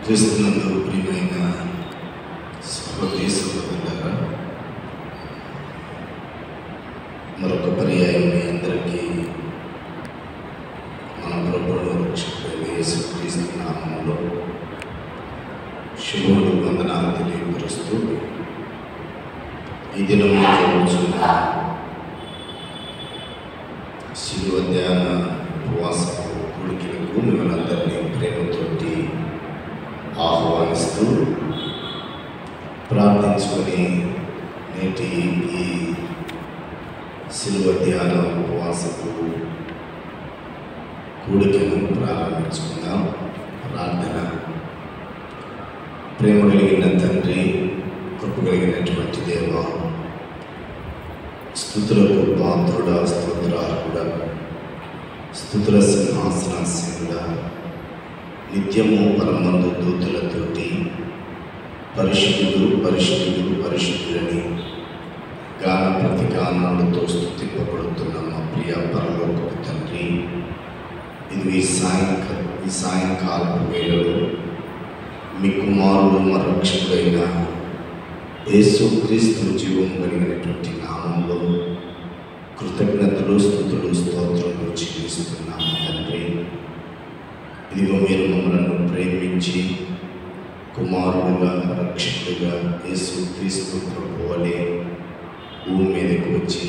క్రీస్తునందు ప్రియమైన సహోదరి సహోదరులారా, మరొక పర్యాయం మీ అందరికీ మన ప్రభువును రక్షకుడైన యేసుక్రీస్తు నామములో శుభములు వందనాలు తెలియపరుస్తూ ఈ దినము జరుగుతున్న శిలువ ధ్యాన ఉపవాస కూడికలకు మిమ్మల్ని అందరినీ ప్రేమతోటి ఆహ్వానిస్తూ ప్రార్థించుకొని నేటి ఈ శిలువ ధ్యాన ఉపవాసపు కూడికను ప్రారంభించుకుందాం. ప్రార్థన. ప్రేమ కలిగిన తండ్రి, కృప కలిగినటువంటి దేవ, స్తుతులకు పాత్రుడా, స్తోత్రార్హుడా, స్తుతుల సింహాసనాసీనుడా, నిత్యము పరమందు దూతులతోటి పరిశుద్ధుడు పరిశుద్ధుడు పరిశుద్ధులని గాన ప్రతిగానాలతో స్తుతింపబడుతున్న మా ప్రియ పరలోకపు తండ్రి, ఇది ఈ సాయంకాలపు వేళలో మీ కుమారుడు మా రక్షకుడైన యేసుక్రీస్తు జీవం కలిగినటువంటి నామంలో కృతజ్ఞతలు స్తుతులు స్తోత్రములు చెల్లిస్తున్నాము తండ్రి. ఇదిగో మీరు మమ్మల్ని ప్రేమించి కుమారుడుగా రక్షకుడుగా యేసుక్రీస్తు ప్రభువలే భూమి మీదకు వచ్చి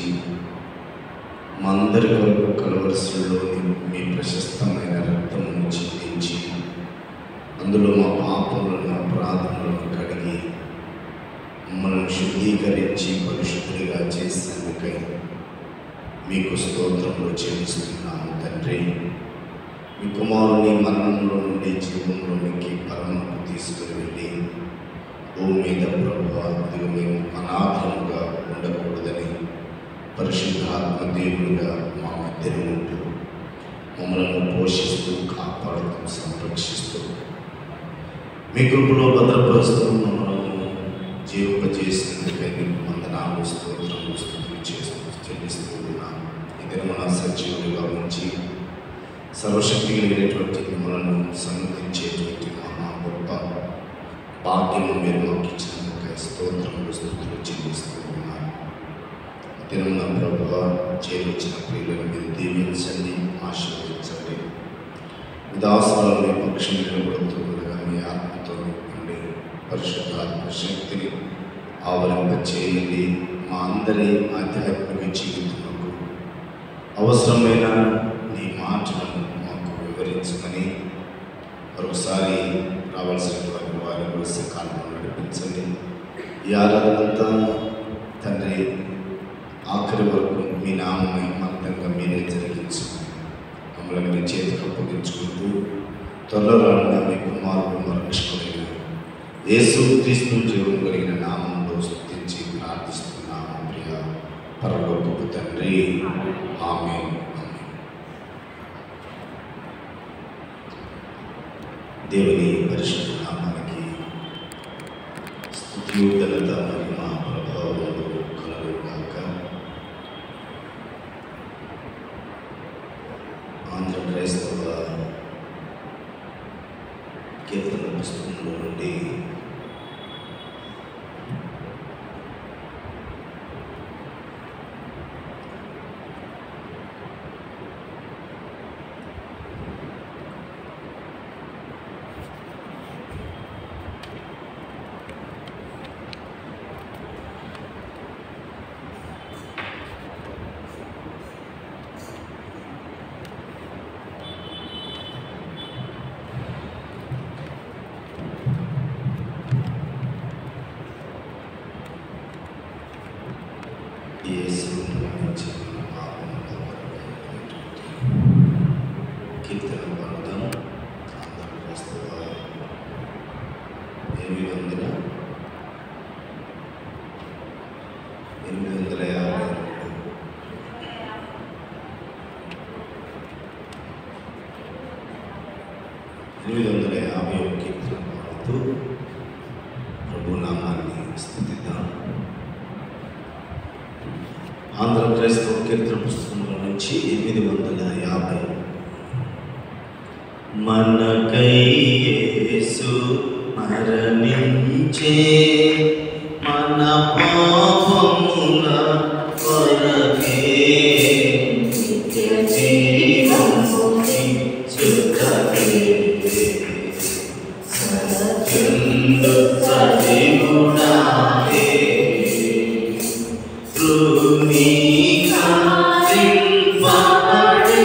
మా అందరి కొరకు కలవరసుల్లోని మీ ప్రశస్తమైన రక్తమును చిందించి అందులో మా పాపములను అపరాధములను కడిగి మమ్మల్ని శుద్ధీకరించి పరిశుద్ధులుగా చేసినందుకై మీకు స్తోత్రములు చెల్లిస్తున్నాము తండ్రి. మీ కుమారుని మరణంలో నుండి జీవంలోనికి పరమకు తీసుకుని వెళ్ళి భూమి మీద ప్రభువు మేము అనాథముగా ఉండకూడదని పరిశుద్ధాత్మ దేవుడిగా మా మధ్యన ఉంటూ మమ్మల్ని పోషిస్తూ కాపాడుతూ సంరక్షిస్తూ మీ కృపలో భద్రపరుస్తూ మమ్మల్ని జీవింపజేసినందుకై మీకు వందనాలు స్తోత్రములు స్తుతులు చెల్లిస్తూ ఉన్నాం. ఈ దినమున సజీవులుగా ఉంచి సర్వశక్తి కలిగినటువంటి మిమ్మల్ని సన్నిధించేటువంటి మహా గొప్ప భాగ్యము మీరు మాకు ఇచ్చినందుకై స్తోత్రములు స్తుతులు చెల్లిస్తూ ఉన్నారు. దినమున ప్రభువా చేయించిన ప్రియులను మీరు దీవించండి, ఆశీర్వదించండి. విదాసాలు మీ పక్షం నిలబడుతూ ఉండగా మీ ఆత్మతో నింపండి, పరిశుద్ధాత్మ శక్తిని ఆవరింప చేయండి. మా అందరి ఆధ్యాత్మిక జీవితములకు అవసరమైన నీ మాటలను మాకు వివరించమని మరొకసారి రావాల్సినటువంటి వారిని కూడా సకాలంలో నడిపించండి. ఈ ఆరాధనంతా తండ్రి ఆఖరి వరకు మీ నామమై మంతంగా మీరే జరిగించండి. మమ్మల్ని మీ చేతికి అప్పగించుకుంటూ త్వరలో రానున్న మీ కుమారుడు మా రక్షకుడైన యేసుక్రీస్తు జీవం కలిగిన నామంలో స్తుతించి ప్రార్థిస్తున్నాము ప్రియ పరలోకపు తండ్రి. ఆమేన్. దేవుని పరిశుద్ధ నామానికి స్తుతి ఘనత మరియు మా ప్రభావములు కలుగుగాక. ఆంధ్ర క్రైస్తవ కీర్తన పుస్తకంలో నుండి కీర్తన పాడదాం. ఆంధ్ర క్రైస్తవ 850 కీర్తన పాడుతూ ప్రభు నామాన్ని స్తుతిద్దాం. ఆంధ్ర క్రైస్తవ కీర్తన పుస్తకంలో నుంచి 850. మనకై మరణించే మన పాపముల కొరకే నిత్య జీవముని చుట్టకే సత్యుండు సజీవుడాయే భూమికాంపబడే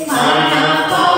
Mana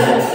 నా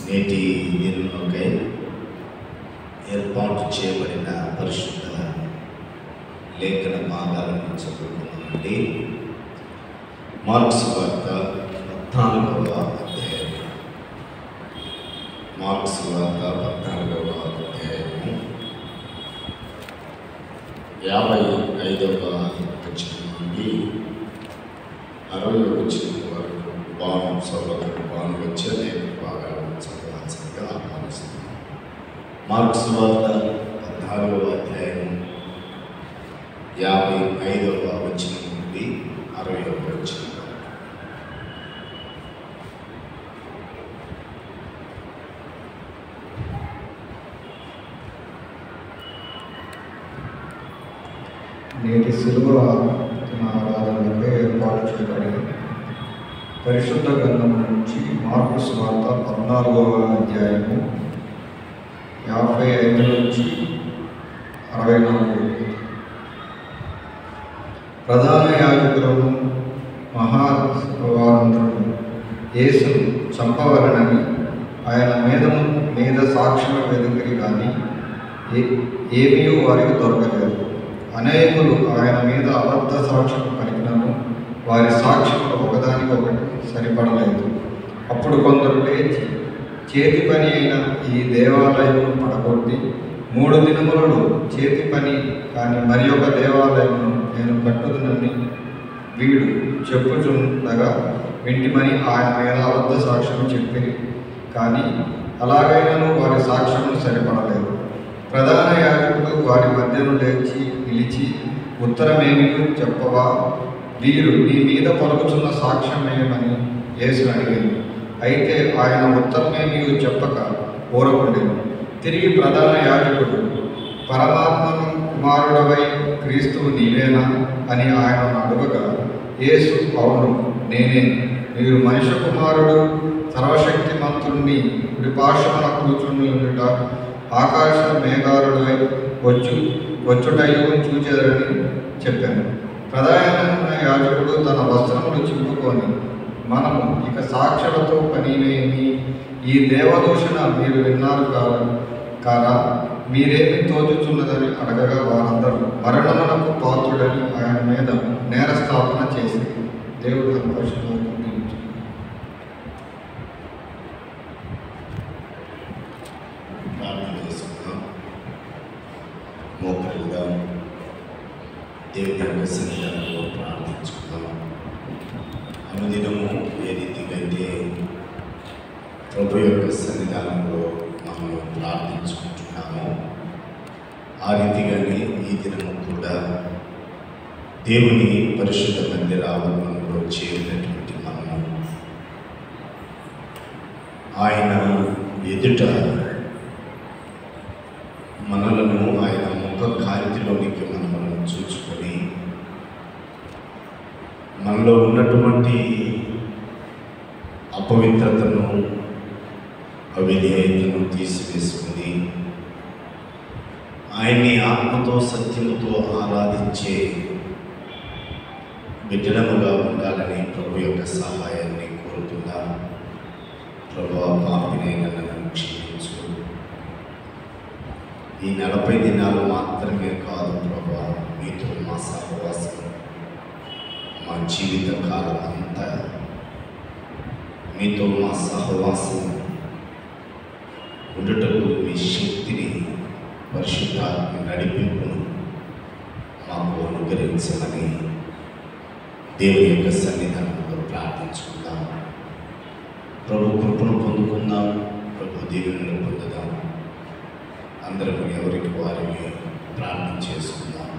నేటి దినముకై ఏర్పాటు చేయబడిన పరిశుద్ధ లేఖన భాగాలను చదువుకున్నామండి. మార్క్స్ వార్త 14వ అధ్యాయం. మార్క్స్ వార్త 14వ అధ్యాయము 55వ వచనం నుండి 60వ వచనం వరకు సోదరుడు బాను వచ్చే అనేక భాగాలను చదవాల్సిందిగా ఆహ్వానిస్తున్నాను. మార్క్స్ వార్త 14వ అధ్యాయం 55వ వచనం నుండి 60వ వచనం. నేటి శిలువ ఆరాధనలకు ఏర్పాటు చేయబడింది. పరిశుద్ధ గ్రంథం నుంచి మార్క్స్ వార్త 14వ అధ్యాయము 55 నుంచి 64. ప్రధాన యాజకులను మహావారందరూ యేసును చంపవలనని ఆయన మీద సాక్ష్యం వెతికిరి కానీ ఏమీ వారికి దొరకలేదు. అనేకులు ఆయన మీద అబద్ధ సాక్ష్యం పలికినను వారి సాక్ష్యంలో ఒకదానికొకటి సరిపడలేదు. అప్పుడు కొందరు లేచి చేతి పని అయిన ఈ దేవాలయం పడగొట్టి 3 దినములలో చేతి పని కానీ మరి ఒక దేవాలయమును నేను కట్టుదునని వీడు చెప్పుచుండగా వింటిమని ఆయన మీద అబద్ధ సాక్ష్యం చెప్పింది. కానీ అలాగైనను వారి సాక్ష్యము సరిపడలేదు. ప్రధాన యాజకుడు వారి మధ్యను లేచి నిలిచి, ఉత్తరమేమి చెప్పవా? వీరు నీ మీద పలుకుతున్న సాక్ష్యమేమని యేసును అడిగారు. అయితే ఆయన ఉత్తరమేమి చెప్పక ఊరకుండెను. తిరిగి ప్రధాన యాజకుడు, పరమాత్మను కుమారుడవై క్రీస్తువు నీవేనా అని ఆయనను అడుగగా, యేసు అవును నేనే, మీరు మనుష్య కుమారుడు సర్వశక్తిమంతుణ్ణి కుడిపార్శ్వమున కూర్చుని ఉండుట ఆకాశ మేఘారుడై వచ్చుటయు చూచెదరని చెప్పాను. ప్రధాన యాజకుడు తన వస్త్రములు చింపుకొని, మనము ఇక సాక్షులతో పనినేమి? ఈ దేవదూషణ మీరు విన్నారు కారా? మీరేమి తోచుచున్నదని అడగగా వారందరూ మరణమునకు పాత్రుడని ఆయన మీద నేరస్థాపన చేసి దేవుడు తన పరిశుద్ధులను మోకరిగా దేవుని యొక్క సన్నిధానంలో ప్రార్థించుకుందాం. అనుదినము ఏ రీతిగా అయితే ప్రభు యొక్క సన్నిధానంలో మనం ప్రార్థించుకుంటున్నామో ఆ రీతిగానే ఈ దినము కూడా దేవుని పరిశుద్ధ మందిర ఆవరణంలో చేరినటువంటి మనము ఆయన ఎదుట మనలను ఆయన ముఖ కాంతిలోనికి మనలను చూసుకొని మనలో ఉన్నటువంటి అపవిత్రతను అవిధేయతను తీసివేసుకుని ఆయన్ని ఆత్మతో సత్యముతో ఆరాధించే బిడ్డలముగా ఉండాలని ప్రభు యొక్క సహాయాన్ని కోరుతున్నాను. ప్రభువా, పాపినైన నన్ను క్షమించు. ఈ 40 దినాలు మాత్రమే కాదు ప్రభువా, మీతో మా సహవాసం, మా జీవిత కాలం అంతా మీతో మా సహవాసం ఉండుటకు మీ శక్తిని, పరిశుద్ధాత్మ నడిపింపును మాకు అనుగ్రహించమని దేవుని యొక్క సన్నిధానంలో ప్రార్థించుకుందాం. ప్రభు కృపను పొందుకుందాం, ప్రభు దీవెనను పొందుదాం. అందరం ఎవరికి వారికి ప్రార్థన చేసుకుందాం.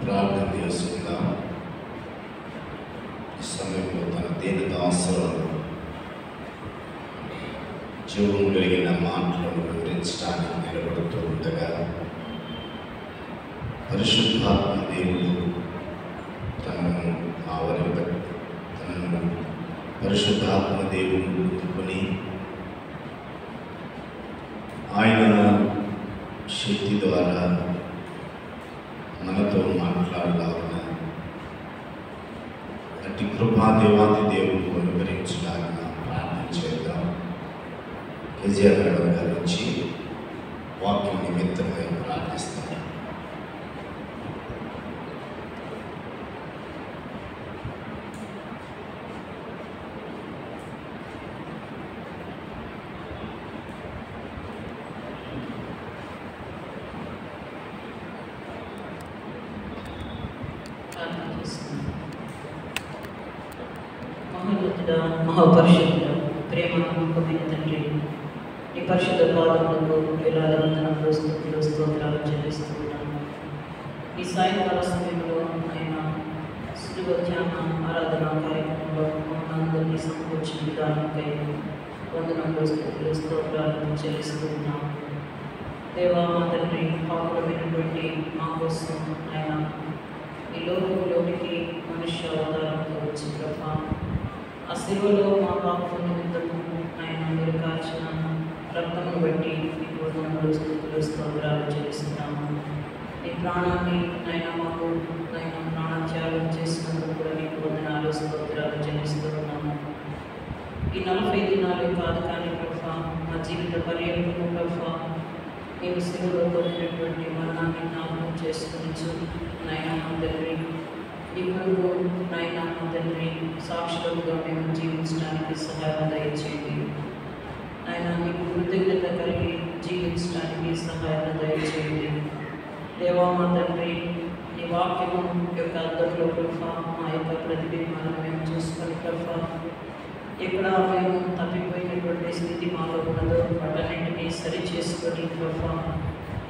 ప్రార్థన చేసుకుందాం. ఈ సమయంలో తన దీనదాసులను జీవం కలిగిన మాటలను వివరించడానికి నిలబడుతూ ఉండగా పరిశుద్ధాత్మ దేవుడు తనను పరిశుద్ధాత్మ దేవుడు అందుకొని ఆయన శక్తి ద్వారా మనతో మాట్లాడాలన్న అట్టి కృపాదేవాది దేవుడు అనుగ్రహించడానికి ప్రార్థన చేద్దాం. కేజీఆర్ గారి నుంచి వాక్యం నిమిత్తమై ప్రార్థిస్తాం. మహాపరిశుద్ధ ప్రేమ నమ్మకమైన తండ్రి, నీ పరిశుద్ధ పాదములకు వేలాది వందనాలు స్తుతులు స్తోత్రాలు చెల్లిస్తున్నాను. ఈ సాయంకాల సమయంలో ఆయన శిలువ ధ్యాన ఆరాధన కార్యక్రమంలో మనందరినీ సమకూర్చిన విధానంపై వందనాలు స్తుతులు స్తోత్రాలు చెల్లిస్తున్నాను. దేవా, మా తండ్రి, పాపులమైనటువంటి మా కోసం ఆయన ఈ లోకంలోనికి మనుష్య అవతారంలో వచ్చి ప్రభా, ఆ శిలువలో మా పాపం నిమిత్తము ఆయన మీరు కాచిన రక్తమును బట్టి మీకు వందనాలు స్తుతులు స్తోత్రాలు చెల్లిస్తున్నాము. నీ ప్రాణాన్ని ఆయన మాకు ఆయన ప్రాణత్యాగం చేసినందుకు కూడా మీకు వందనాలు స్తోత్రాలు చెల్లిస్తున్నాము. ఈ 40 దినాలు కాదు కానీ ప్రభా, మా జీవిత పర్యంతము ప్రభా నేను సిలువలో పొందినటువంటి మరణాన్ని జ్ఞాపకం చేసుకుని నాయన మా తండ్రి నీ కొరకు నాయన మా తండ్రి సాక్షులుగా మేము జీవించడానికి సహాయం దయచేయండి. ఆయన నీకు కృతజ్ఞత కలిగి జీవించడానికి సహాయం దయచేయండి. దేవా మా తండ్రి నీ వాక్యము యొక్క అర్థంలో ప్రభా మా యొక్క ప్రతిబింబాలను మేము చూసుకొని ప్రభా ఎక్కడ మేము తప్పిపోయినటువంటి స్థితి మాలో ఉన్నదో వాటన్నింటినీ సరి చేసుకొని ప్రభా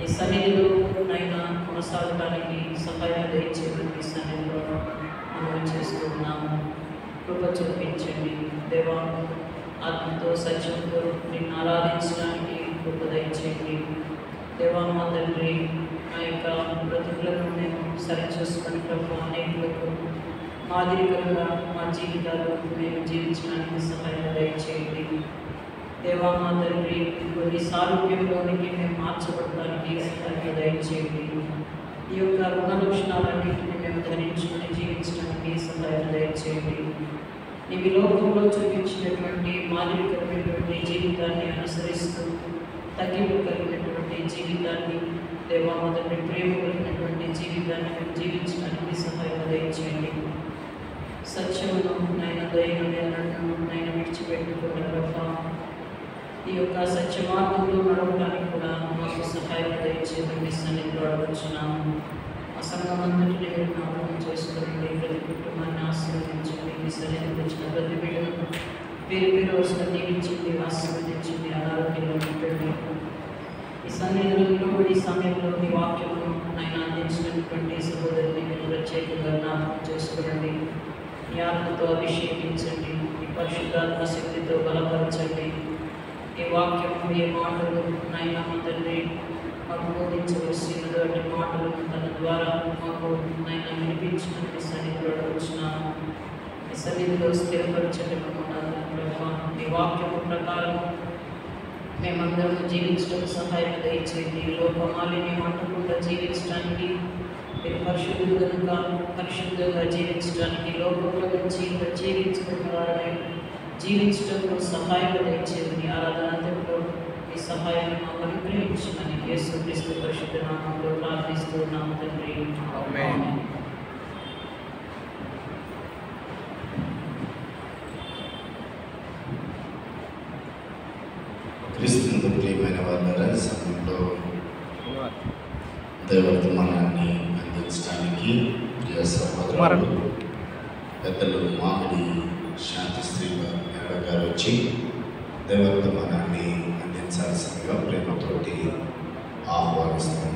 ఈ సన్నిధిలో నైనా కొనసాగడానికి సహాయం దయచేయమని సన్నిధిలో మనం చేస్తూ ఉన్నాము. కృప చూపించండి దేవా. ఆత్మతో సత్యంతో నిన్ను ఆరాధించడానికి కృప దయచేయండి దేవా. మా తండ్రి ఆ యొక్క బ్రతుకులను మేము సరిచూసుకొని ప్రభు అనేకులకు మాదిరికరంగా మా జీవితాలు మేము జీవించడానికి సహాయం దయచేయండి దేవా. మా తండ్రి కొన్ని సారూప్యంలోనికి మేము మార్చబడడానికి సహాయం దయచేయండి. ఈ యొక్క రుణ లక్షణాలన్నింటినీ మేము ధరించుకొని జీవించడానికి సహాయం దయచేయండి. నీవి లోకంలో చూపించినటువంటి మాదిరికరమైనటువంటి జీవితాన్ని అనుసరిస్తూ తగ్గింపు కలిగినటువంటి జీవితాన్ని దేవా మొదటి ప్రేమ కలిగినటువంటి జీవితాన్ని మేము జీవించడానికి సహాయం దయచేయండి. సత్యమును నైనా దైనను నైనా విడిచిపెట్టుకున్న ప్రభా ఈ యొక్క సత్య మార్గంలో నడవడానికి కూడా మాకు సహాయం దయచేయమని సన్నిధిలో అడుగుతున్నాము. ఆ సంఘమంతటిని మీరు జ్ఞాపకం చేసుకోండి. ప్రతి కుటుంబాన్ని ఆశీర్వదించండి. మీ సన్నిధికి వచ్చిన ప్రతి బిడ్డను పేరు పేరు వరుసగా దీవించండి, ఆశీర్వదించండి, అనారోగ్యంలో ఉంటండి. ఈ సన్నిధిలో నిలబడి సమయంలో మీ వాక్యమును ఆయన అందించినటువంటి సహోదరుని మీరు ప్రత్యేకంగా జ్ఞాపకం చేసుకోండి. మీ ఆత్మతో అభిషేకించండి, మీ పరిశుద్ధాత్మ శక్తితో బలపరచండి. ఈ వాక్యము ఏ మాటలు నాయన మా తండ్రి మాకు బోధించవలసినదో అటు మాటలను తన ద్వారా మాకు నాయన వినిపించినటువంటి సన్నిధిలో అడుగుతున్నాము. ఈ సన్నిధిలో స్థిరపరచండి మమ్మల్ని ప్రభావ. మీ వాక్యము ప్రకారం మేమందరం జీవించడం సహాయం దయచేయండి. లోకమాలిన్యం అంటకుండా జీవించడానికి మీరు పరిశుద్ధులు కనుక పరిశుద్ధంగా జీవించడానికి లోకంలో నుంచి ప్రత్యేకించబడిన వారిని జీవించడంలో సహాయం దయచేయండి. ఆరాధనతో మీ సహాయాన్ని మాకు అనుగ్రహించమని యేసుక్రీస్తు పరిశుద్ధ నామములో ప్రార్థిస్తూ ఉన్నాము తండ్రి. ఆమేన్. క్రీస్తునందు ప్రియమైన వారందరూ ఈ సమయంలో దైవవర్తమానాన్ని అందించడానికి ప్రియ సహోదరులు పెద్దలు మామిడి శాంతిశ్రీ గారు వచ్చి దైవవర్తమానాన్ని అందించాల్సిందిగా ప్రేమతోటి ఆహ్వానిస్తున్నాను.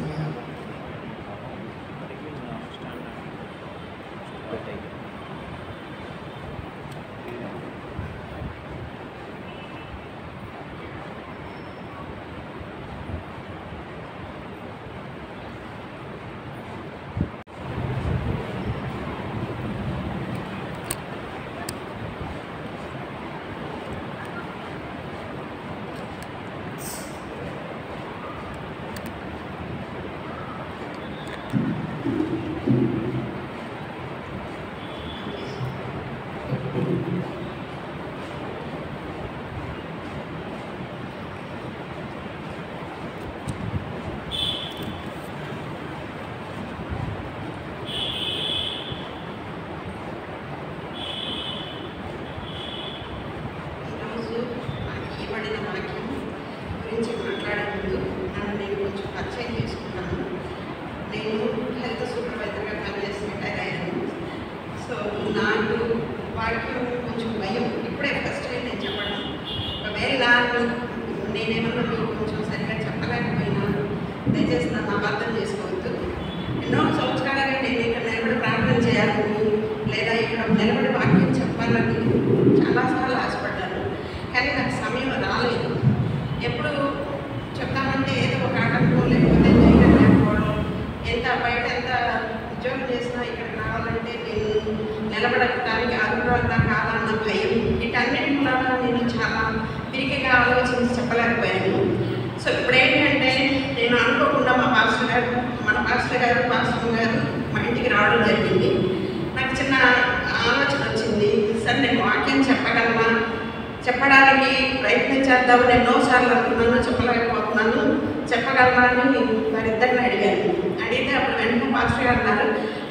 చెప్పడానికి ప్రయత్నం చేద్దామని ఎన్నోసార్లు అనుకున్నాను, చెప్పలేకపోతున్నాను, చెప్పగలనా అని వారిద్దరిని అడిగాను. అడిగితే అప్పుడు వెంటనే మాస్టర్ గారు అన్నారు,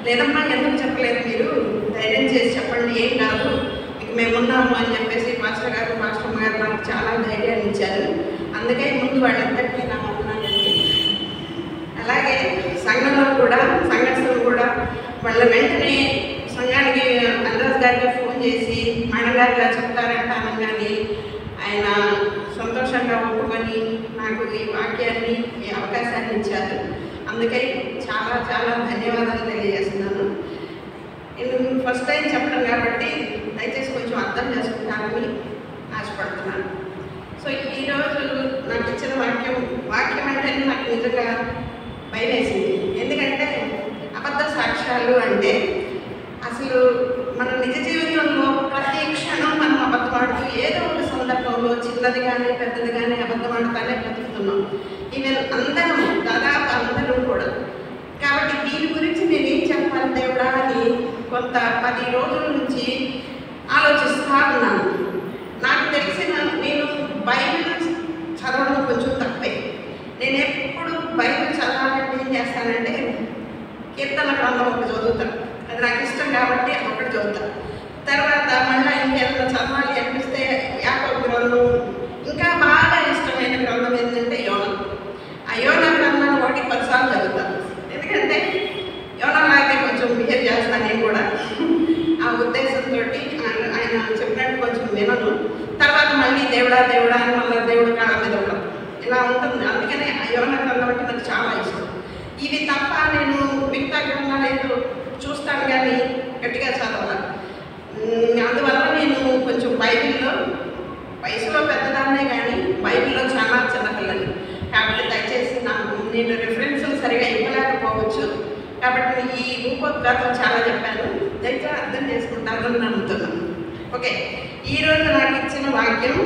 లేదమ్మా ఎందుకు చెప్పలేదు, మీరు ధైర్యం చేసి చెప్పండి, ఏం కాదు, మీకు మేమున్నాము అని చెప్పేసి మాస్టర్ గారు మాస్టర్ గారు నాకు చాలా ధైర్యాన్ని ఇచ్చారు. అందుకే ముందు వాళ్ళందరికీ నా వందనాలండి. అలాగే సంఘంలో కూడా సంఘస్థులు కూడా వాళ్ళ వెంటనే సంఘానికి అనురాజ్ గారికి ఫోన్ చేసి మేడం గారు ఇలా చెప్తారంట అనగానే ఆయన సంతోషంగా ఒప్పుకొని నాకు ఈ వాక్యాన్ని ఈ అవకాశాన్ని ఇచ్చారు. అందుకే చాలా చాలా ధన్యవాదాలు తెలియజేస్తున్నాను. నేను ఫస్ట్ టైం చెప్పడం కాబట్టి దయచేసి కొంచెం అర్థం చేసుకుంటానని ఆశపడుతున్నాను. సో ఈరోజు నాకు ఇచ్చిన వాక్యం అంటే నాకు నిజంగా భయమేసింది. ఎందుకంటే అబద్ధ సాక్ష్యాలు అంటే అసలు మన నిజ జీవితంలో ప్రతి క్షణం మనం అబద్ధమాడుతూ ఏదో ఒక సందర్భంలో చిన్నది కానీ పెద్దది కానీ అబద్ధమాడుతానే బ్రతుకుతున్నాం. ఈవెన్ అందరం దాదాపు అందరం కూడా. కాబట్టి దీని గురించి నేను ఏం చెప్పాలి దేవుడా అని కొంత 10 రోజుల నుంచి ఆలోచిస్తూ ఉన్నాను. నాకు తెలిసిన నేను బైబిల్ చదవడం కొంచెం తక్కువే. నేను ఎప్పుడు బైబిల్ చదవాలంటే ఏం చేస్తానంటే కీర్తన గ్రంథం ఒకటి చదువుతాను, అది నాకు ఇష్టం కాబట్టి అదొకటి చదువుతాను. తర్వాత మళ్ళీ ఇంకేమైనా చదవాలి అనిపిస్తే యాకోబు గ్రంథం, ఇంకా బాగా ఇష్టమైన గ్రంథం ఏంటంటే యోనా. ఆ యోనా గ్రంథాన్ని 1-10 సార్లు చదువుతాను. ఎందుకంటే యోనాలాగే కొంచెం బిహేవ్ చేస్తాను నేను కూడా. ఆ ఉద్దేశంతో ఆయన చెప్పినట్టు కొంచెం వినను. తర్వాత మళ్ళీ దేవుడా దేవుడా అని మళ్ళీ దేవుడు కాళ్ళ మీద ఉండదు, ఇలా ఉంటుంది. అందుకనే ఆ యోనా గ్రంథం అంటే నాకు చాలా ఇష్టం. ఇవి తప్ప నేను మిగతా గ్రంథాలు ఏదో చూస్తాను కానీ గట్టిగా చదవాలి. అందువల్ల నేను కొంచెం బైబిల్లో వయసులో పెద్దదాన్నే కానీ బైబిల్లో చాలా చిన్నపిల్లని. కాబట్టి దయచేసి నేను రిఫరెన్స్లు సరిగా ఇవ్వలేకపోవచ్చు. కాబట్టి ఈ రూపోద్ఘాతం చాలా చెప్పాను, దయచేసి అర్థం చేసుకుంటారని నమ్ముతున్నాను. ఓకే, ఈరోజు నాకు ఇచ్చిన వాక్యం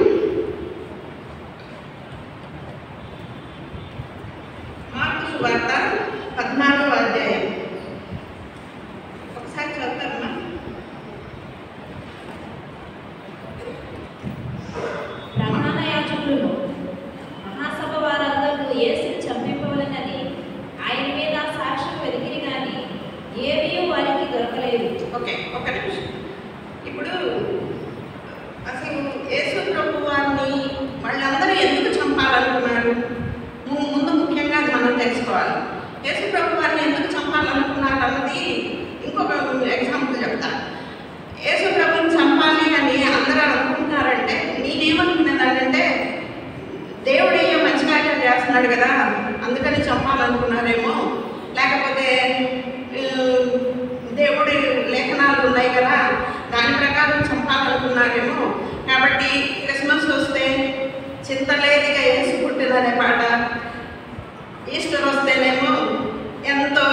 మార్కు సువార్త 14వ అధ్యాయం. ఒకసారి చదువుతారమ్మా. ప్రధాన యాజకులను మహాసభ వారందరూ యేసును చంపింపవలెనని ఆయన మీద సాక్ష్యం వెతికిరి కానీ ఏమీ వారికి దొరకలేదు. ఓకే, ఒక్క నిమిషం. ఇప్పుడు అసలు యేసు ప్రభు వారిని వాళ్ళందరూ ఎందుకు చంపాలనుకున్నారు? ముందు ముఖ్యంగా అది మనం తెలుసుకోవాలి. యేసు ప్రభు వారిని ఎందుకు చంపాలనుకున్నారు అన్నది ఇంకొక ఎగ్జాంపుల్ చెప్తాను. యేసు ప్రభుని చంపాలి అని అందరూ అనుకుంటున్నారంటే నేనేమనుకున్నానంటే దేవుడు ఏ మంచి కార్యాలు చేస్తున్నాడు కదా అందుకని చంపాలనుకున్నారేమో, లేకపోతే దేవుడి లేఖనాలు ఉన్నాయి కదా దాని ప్రకారం చంపాలనుకున్నారేమో. కాబట్టి క్రిస్మస్ వస్తే చింతలేదిగా యేసు పుట్టిననే పాట, ఈస్టర్ వస్తేనేమో ఎంతో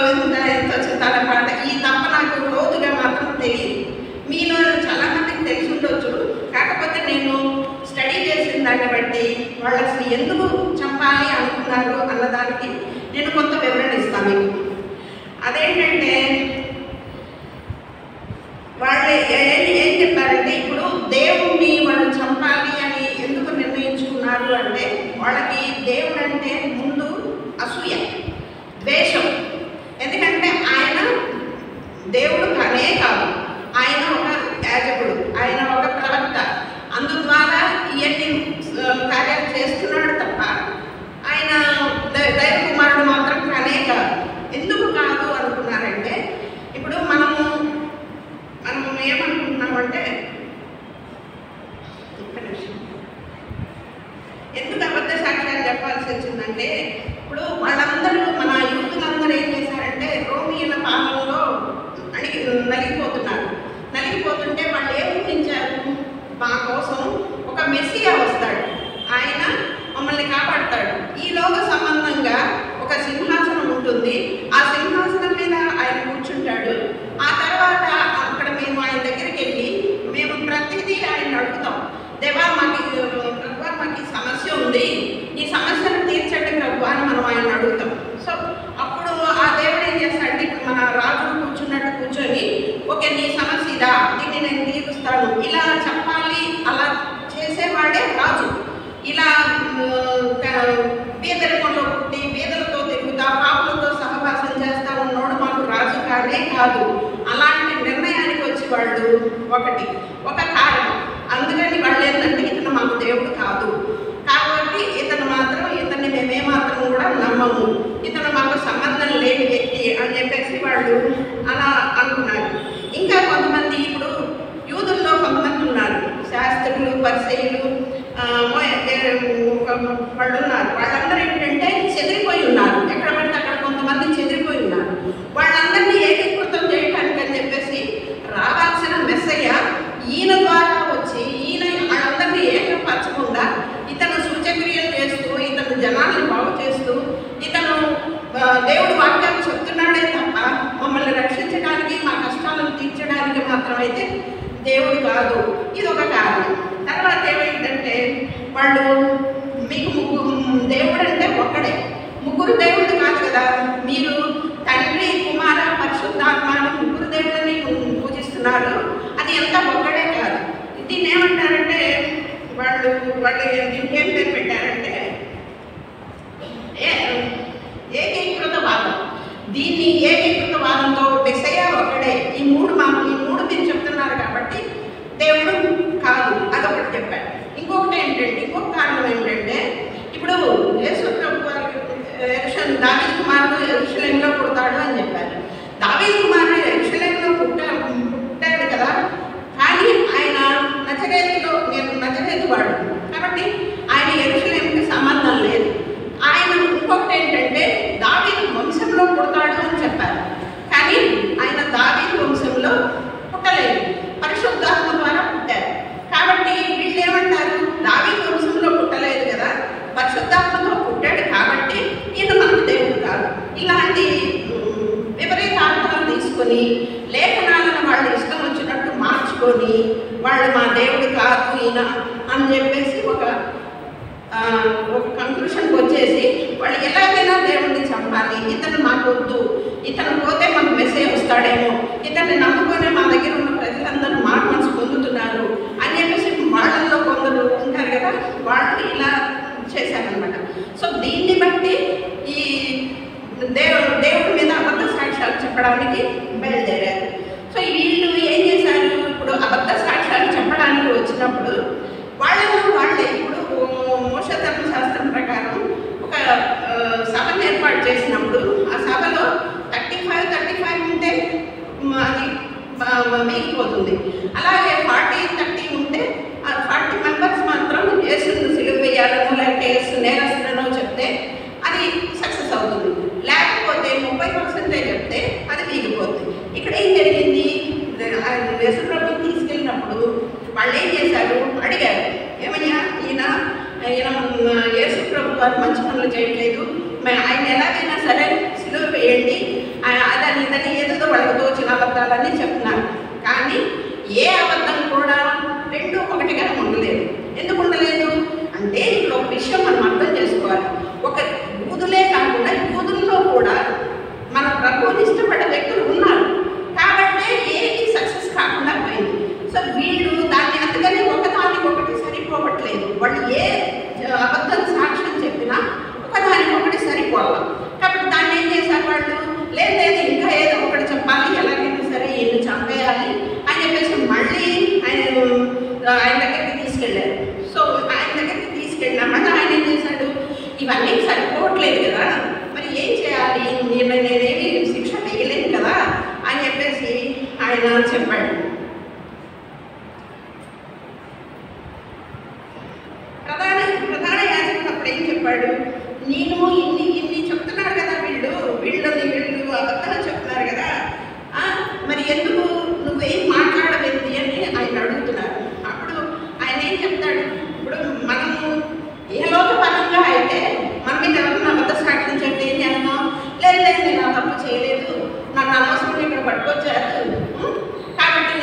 చింతాలనే పాట. ఈ తప్ప నాకు లోతుగా మాత్రం తెలియదు. మీలో చాలామందికి తెలిసి ఉండొచ్చు, కాకపోతే నేను స్టడీ చేసిన దాన్ని బట్టి వాళ్ళు అసలు ఎందుకు చంపాలి అనుకున్నారు అన్నదానికి నేను కొంత వివరణ ఇస్తాను మీకు. అదేంటంటే వాళ్ళు ఏం చెప్పారంటే ఇప్పుడు దేవుణ్ణి వాళ్ళు చంపాలి అని ఎందుకు నిర్ణయించుకున్నారు అంటే వాళ్ళకి దేవుడు అంటే ముందు అసూయ, ద్వేషం. ఎందుకంటే ఆయన దేవుడు కానే కాదు, ఆయన ఒక యాజకుడు, ఆయన ఒక ప్రవక్త. అందుద్వారా ఇవన్నీ కార్యాలు చేస్తున్నాడు తప్ప ఆయన దైవ కుమారుడు మాత్రం కానే కాదు. ఎందుకు కాదు అనుకున్నారంటే ఇప్పుడు మనము ఏమనుకుంటున్నామంటే ఎందుకు అబద్ధ సాక్ష్యాలు చెప్పాల్సి వచ్చిందంటే ఇప్పుడు వాళ్ళందరూ మన యూతులందరూ ఏం చేశారంటే రోమియోల పాలనలో నలిగిపోతుంటే వాళ్ళు ఏం ఊహించారు, మా కోసం ఒక మెస్సియా వస్తాడు, ఆయన మమ్మల్ని కాపాడతాడు, ఈ లోక సంబంధంగా ఒక సింహాసనం ఉంటుంది, ఆ సింహాసనం మీద ఆయన కూర్చుంటాడు, ఆ తర్వాత అక్కడ మేము ఆయన దగ్గరికి వెళ్ళి మేము ప్రతిదీ ఆయన అడుగుతాం, దేవా మాకు సమస్య ఉంది, ఈ సమస్యను తీర్చండి ప్రభు అని మనం ఆయన అడుగుతాం. సో అప్పుడు ఆ దేవుడు ఏం చేస్తాడంటే ఇప్పుడు మన రాజును కూర్చున్నట్టు కూర్చొని ఓకే నీ సమస్య ఇదా, దీన్ని నేను తీరుస్తాను ఇలా చెప్పాలి. అలా చేసేవాడు ఇలా పేదరికంలో పుట్టి పేదలతో తిరుగుతా పాపులతో సహవాసం చేస్తా ఉన్నోడు మాకు రాజు కానే కాదు. అలాంటి నిర్ణయానికి వచ్చి వాళ్ళు ఒక కారణం. అందుకని వాళ్ళు ఏంటంటే ఇతను మాకు దేవుడు కాదు, కాబట్టి ఇతన్ని మేమేమాత్రం కూడా నమ్మము, ఇతను మాకు సంబంధం లేని వ్యక్తి అని చెప్పేసి వాళ్ళు అలా అనుకున్నారు. ఇంకా కొంతమంది ఇప్పుడు యూదుల్లో కొంతమంది ఉన్నారు, శాస్త్రులు, పరిసయ్యులు వాళ్ళు ఉన్నారు. వాళ్ళందరూ ఏంటంటే చెదిరిపోయి ఉన్నారు, ఎక్కడ పడితే అక్కడ కొంతమంది చెదిరిపోయి ఉన్నారు. వాళ్ళందరినీ ఏకీకృతం చేయడానికి అని చెప్పేసి రావాల్సిన మెస్సయ్య ఈయన ద్వారా వచ్చి ఈయన వాళ్ళందరినీ ఏకపరచకుండా ఇతను సూచక్రియలు చేస్తూ ఇతను జనాలను బాగు చేస్తూ ఇతను దేవుడు వాక్యాలు చెప్తున్నాడే తప్ప మమ్మల్ని రక్షించడానికి మా కష్టాలను తీర్చడానికి మాత్రమైతే దేవుడు కాదు. ఇది ఒక కారణం. తర్వాత ఏమైందంటే వాళ్ళు మీకు దేవుడు అంటే ఒక్కడే, ముగ్గురు దేవుడు కాదు కదా, మీరు తండ్రి, కుమార, పరిశుద్ధాత్మ ముగ్గురు దేవుడిని పూజిస్తున్నారు, అది ఎంత ఒక్కడే కాదు. దీన్ని ఏమంటారంటే వాళ్ళు దీనికి ఏం పేరు పెట్టారంటే ఏకీకృతవాదం. దీన్ని ఏకీకృతవాదంతో మెస్సయ్య ఒకడే, ఈ మూడు మీరు చెప్తున్నారు కాబట్టి దేవుడు కాదు, అదొకటి చెప్పారు. ఇంకొక కారణం ఏంటంటే ఇప్పుడు యేసు ప్రభు దావీదు కుమారుడు యెరూషలేములో పుడతాడు అని చెప్పారు. దావీదు కుమారుడు యెరూషలేములో పుట్టాడు కదా, కానీ ఆయన నజరేతు వాడు కాబట్టి ఆయన యెరూషలేముకి సంబంధం లేదు. ఆయన ఇంకొకటి ఏంటంటే దావీదు వంశంలో పుడతాడు అని చెప్పారు, కానీ ఆయన దావీదు వంశంలో పుట్టలేదు, పరిశుద్ధాత్మ ద్వారా పుట్టారు. కాబట్టి వీళ్ళు ఏమంటారు, దావీదు వంశంలో పుట్టలేదు కదా, పరిశుద్ధాత్మతో పుట్టాడు కాబట్టి ఈయన మనకు దేవుడు కాదు. ఇలాంటి విపరీత అర్థాలు తీసుకొని లేఖనాలను వాళ్ళు ఇష్టం వచ్చినట్టు మార్చుకొని వాళ్ళు మా దేవుడు కాదు ఈయన అని చెప్పేసి ఒక కంక్లూషన్కి వచ్చేసి వాళ్ళు ఎలాగైనా దేవుడిని చంపాలి, ఇతను మాకు వద్దు, ఇతను పోతే మాకు మెసేజ్ వస్తాడేమో, ఇతన్ని నమ్ముకొని మా దగ్గర ఉన్న ప్రజలందరూ మార్పు పొందుతున్నారు అని చెప్పేసి వాళ్ళల్లో కొందరు ఉంటారు కదా, వాళ్ళు ఇలా చేశారనమాట. సో దీన్ని బట్టి ఈ దేవుడి మీద అబద్ధ సాక్ష్యాలు చెప్పడానికి బయలుదేరారు. సో వీళ్ళు ఏం చేశారు, ఇప్పుడు అబద్ధ సాక్ష్యాలు చెప్పడానికి వచ్చినప్పుడు వాళ్ళే ఇప్పుడు మోషే ధర్మశాస్త్రం ప్రకారం ఒక సభను ఏర్పాటు చేసినప్పుడు ఆ సభలో 35 ఉంటే అది మిగిలిపోతుంది. అలాగే 40-30 ఉంటే ఆ 40 మెంబర్స్ మాత్రం యేసును సిలువ వేయాలనో లేకపోతే యేసు నేరస్తులనో చెప్తే అది సక్సెస్ అవుతుంది, లేకపోతే 30% చెప్తే అది మిగిలిపోతుంది. ఇక్కడ ఏం జరిగింది, యేసు ప్రభుని తీసుకెళ్ళినప్పుడు వాళ్ళు ఏం చేశారు, అడిగారు, ఏమయ్యా ఈయన యేసు ప్రభు వారు మంచి పనులు చేయట్లేదు, ఆయన ఎలాగైనా సరే సిలువ వేయండి, ఇదని ఏదో వాళ్ళకి తోచిన అబద్ధాలన్నీ చెప్తున్నారు. కానీ ఏ అబద్ధం కూడా రెండు ఒకటిగా ఉండలేదు. ఎందుకు ఉండలేదు అంటే ఇప్పుడు ఒక విషయం మనం అర్థం చేసుకోవాలి, ఒక యూదులే కాకుండా యూదుల్లో కూడా మన ప్రభువుని ఇష్టపడే వ్యక్తులు ఉన్నారు కాబట్టి ఏది సక్సెస్ కాకుండా పోయింది. సో వీళ్ళు దాన్ని అందుకని ఒకదానికొకటి సరిపోవట్లేదు, వాళ్ళు ఏ అబద్ధం సాక్ష్యం చెప్పినా ఒకదానికొకటి సరిపోవాలి. కాబట్టి దాన్ని ఏం చేశారు వాళ్ళు, లేదు ఇంకా ఏదో ఒకటి చెప్పాలి, ఎలాగైనా సరే ఈయన్ని చంపేయాలి అని చెప్పేసి మళ్ళీ ఆయన దగ్గరికి తీసుకెళ్ళారు. సో ఆయన దగ్గరికి తీసుకెళ్ళినామని ఆయన ఏం చేశాడు, ఇవన్నీ సరిపోవట్లేదు కదా, మరి ఏం చేయాలి, నేనేమి శిక్ష వేయలేదు కదా అని చెప్పేసి ఆయన చెప్పాడు. ప్రధాన యాజకుడు అప్పుడు ఏం చెప్పాడు, నేను ఇన్ని చెప్తున్నారు కదా, వీళ్ళు అబద్ధాలు చెప్తున్నారు కదా, మరి ఎందుకు నువ్వేం మాట్లాడవేంటి అని ఆయన అడుగుతున్నారు. అప్పుడు ఆయన ఏం చెప్తాడు, ఇప్పుడు మనము ఏ లోకపరంగా అయితే మన మీద ఎవరైనా అబద్ధ సాక్ష్యం చెప్తే ఏం చేస్తాం, లేదు నేను ఆ తప్పు చేయలేదు, నన్ను అనవసరంగా ఇక్కడ పట్టుకొచ్చారు కాబట్టి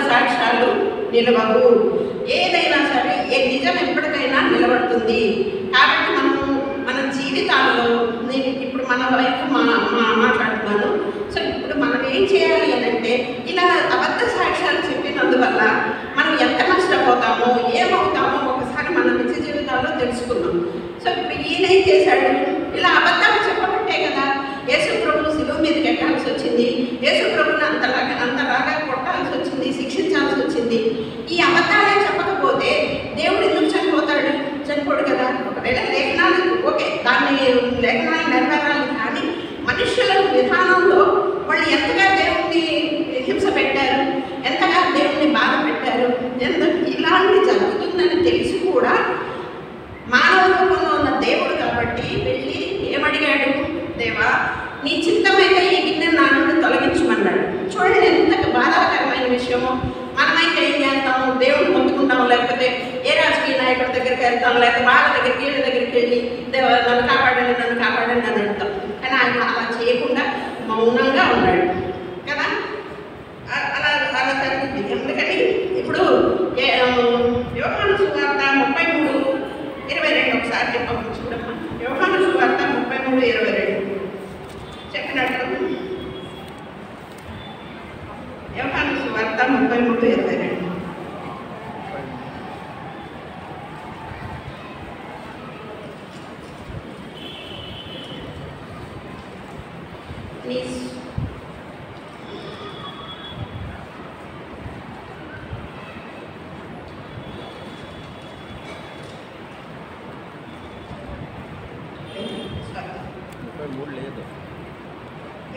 సాక్ష్యాలు నిలవవు. ఏదైనా సరే నిజం ఎప్పటికైనా నిలబడుతుంది. కాబట్టి మన జీవితాల్లో నేను ఇప్పుడు మన వైపు మాట్లాడుతున్నాను. సో ఇప్పుడు మనం ఏం చేయాలి అని అంటే, ఇలా అబద్ధ సాక్ష్యాలు చెప్పినందువల్ల మనం ఎంత నష్టపోతామో ఏమవుతామో ఒకసారి మన నిజ జీవితాల్లో తెలుసుకున్నాం. సో ఇప్పుడు ఈయన ఏం చేశాడు, ఇలా అబద్ధాలు చెప్పబట్టే కదా యేసు ప్రభు శిలువ మీదకి ఎక్కాల్సి వచ్చింది, యేసు ప్రభుని అంతలాగా కొట్టాల్సి వచ్చింది, శిక్షించాల్సి వచ్చింది. ఈ అబద్ధాలే చెప్పకపోతే దేవుడు ఎందుకు చనిపోడు కదా. ఒకవేళ లేఖనాలు ఓకే, దాన్ని లేఖనాలు నెరవేరాలి, కానీ మనుషుల విధానంలో వాళ్ళు ఎంతగా దేవుణ్ణి హింస పెట్టారు, ఎంతగా దేవుణ్ణి బాధ పెట్టారు, ఇలాంటి జరుగుతుందని తెలిసి కూడా మానవ రూపంలో ఉన్న దేవుడు కాబట్టి వెళ్ళి ఏమడిగాడు, దేవా నీ చిత్తమైతే ఈ గిన్నె నా నుండి తొలగించమన్నాడు. చూడండి ఎంత బాధాకరమైన విషయమో. మనమైతే ఏం చేస్తాము, దేవుడు పొందుకుంటాము, లేకపోతే ఏ రాజకీయ నాయకుడి దగ్గరికి వెళ్తాం, లేకపోతే వాళ్ళ దగ్గరికి వీళ్ళ దగ్గరికి వెళ్ళి నన్ను కాపాడండి అని అడుగుతాం. కానీ ఆయన అలా చేయకుండా మౌనంగా ఉన్నాడు కదా. అలా జరుగుతుంది. ఎందుకని ఇప్పుడు యోహాను సువార్త 33:22 ఒకసారి చెప్పాము చూడమ్మా. యోహాను సువార్త 33:22 చెప్పినట్టు. యోహాను సువార్త 33:22 ప్లీజ్.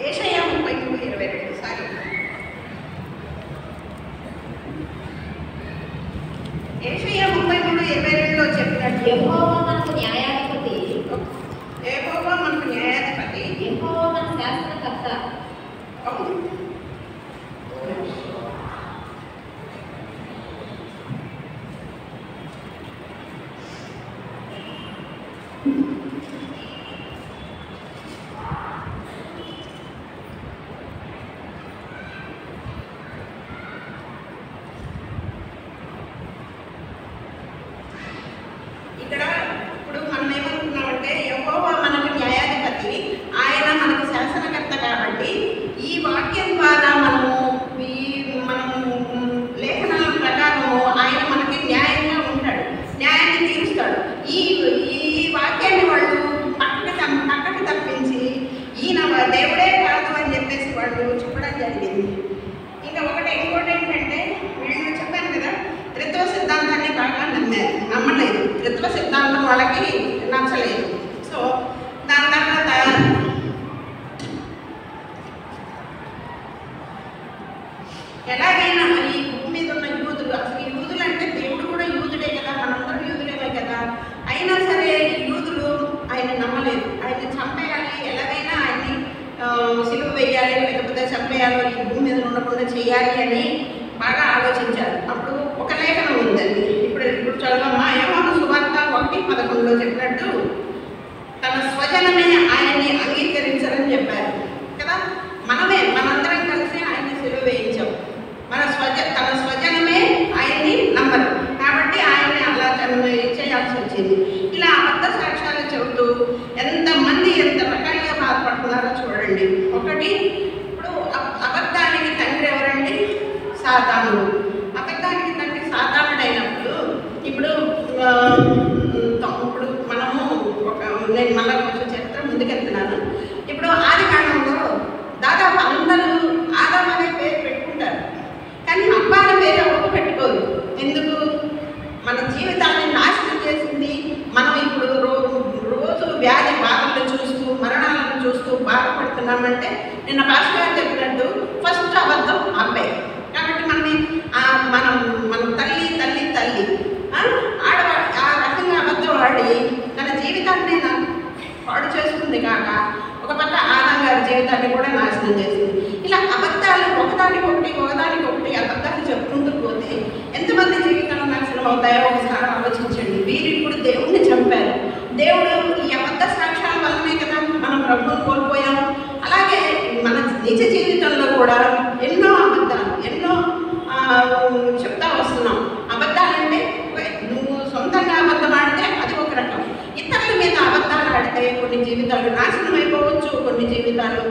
ఏషయా 33:22 సారీ, ఏషయా 33:22లో చెప్పినట్టు యెహోవా మనకు న్యాయాధిపతి, యెహోవా మనకు న్యాయాధిపతి, యెహోవా మన శాసనకర్త. అవును. ఇక్కడ ఇప్పుడు మనం ఏమనుకున్నామంటే యెహోవా మనకు న్యాయాధిపతి, ఆయన మనకు శాసనకర్త. కాబట్టి ఈ వాక్యం ద్వారా మనము లేఖనాల ప్రకారము ఆయన మనకి న్యాయంగా ఉంటాడు, న్యాయాన్ని తీరుస్తాడు. ఈ వాక్యాన్ని వాళ్ళు పక్కకి తప్పించి ఈయన దేవుడే కాదు అని చెప్పేసి వాళ్ళు చెప్పడం జరిగింది. ఇంకోటి ఏంటంటే, వీళ్ళు చెప్పాను కదా, త్రిత్వ సిద్ధాంతాన్ని బాగా నమ్మలేదు. త్రిత్వ సిద్ధాంతం వాళ్ళకి నచ్చలేదు. సో దాని తర్వాత ఎలాగైనా ఈ భూమి మీద ఉన్న యూదులు, అసలు యూదులు అంటే దేవుడు కూడా యూదుడే కదా, మనందరం యూదులేమే కదా, అయినా సరే యూదులు ఆయన నమ్మలేదు. ఆయన చంపేయాలి, ఎలాగైనా ఆయన్ని సిలువ వేయాలి, లేకపోతే చంపేయాలి, ఈ భూమి మీద ఉండకుండా చేయాలి అని బాగా ఆలోచించారు. అప్పుడు ఒక లేఖనం ఉందండి, ఇప్పుడు చదవమ్మా. యోహాను సువార్త 1:11లో చెప్పినట్టు తన స్వజనమే ఆయన్ని అంగీకరించారని చెప్పారు కదా. మనందరం కలిసి ఆయన్ని సిలువ వేయించాం. తన స్వజనమే ఆయన్ని నమ్మరు కాబట్టి ఆయన్ని అలా చేయాల్సి వచ్చింది. ఇలా అబద్ధ సాక్ష్యాలు చెబుతూ ఎంతమంది ఎంత రకాలుగా బాధపడుతున్నారో చూడండి. ఒకటి, ఇప్పుడు అబద్ధానికి తండ్రి ఎవరండి? సాతానుడు. అబద్ధానికి తండ్రి సాతానుడైనప్పుడు ఇప్పుడు మనము నేను మళ్ళీ కొంచెం చరిత్ర ముందుకెళ్తున్నాను. ఇప్పుడు ఆదికాండంలో దాదాపు అందరూ ఆదాము అనే పేరు పెట్టుకుంటారు, కానీ అబ్బా అనే పేరు ఎవరు పెట్టుకోరు. ఎందుకు? మన జీవితాన్ని నాశనం చేసింది. మనం ఇప్పుడు రోజు వ్యాధి బాధలను చూస్తూ, మరణాలను చూస్తూ బాధపడుతున్నామంటే నిన్న పాస్టర్ గారు చెప్పినట్టు ఫస్ట్ అబద్ధం అబ్బాయి. కాబట్టి మన తల్లి ఆడవాడు ఆ రకంగా అబద్ధం ఆడి తన జీవితాన్ని పాడు చేసుకుంది కాక ఒక పక్క ఆదాం గారి జీవితాన్ని కూడా నాశనం చేసింది. ఇలా అబద్ధాలు ఒకదానికొకటి అబద్ధాలు చెప్పుకుంటూ పోతే ఎంతమంది జీవితాలు నాశనం అవుతాయో ఒకసారి ఆలోచించండి. వీరు ఇప్పుడు దేవుణ్ణి చంపారు. దేవుడు ఈ అబద్ధ సాక్ష్యాల వల్లనే కదా మనం ప్రభువును కోల్పోయాం. అలాగే మన నిజ జీవితంలో కూడా ఎన్నో అబద్ధాలు, ఎన్నో కొన్ని జీవితాలు నాశనం అయిపోవచ్చు, కొన్ని జీవితాలు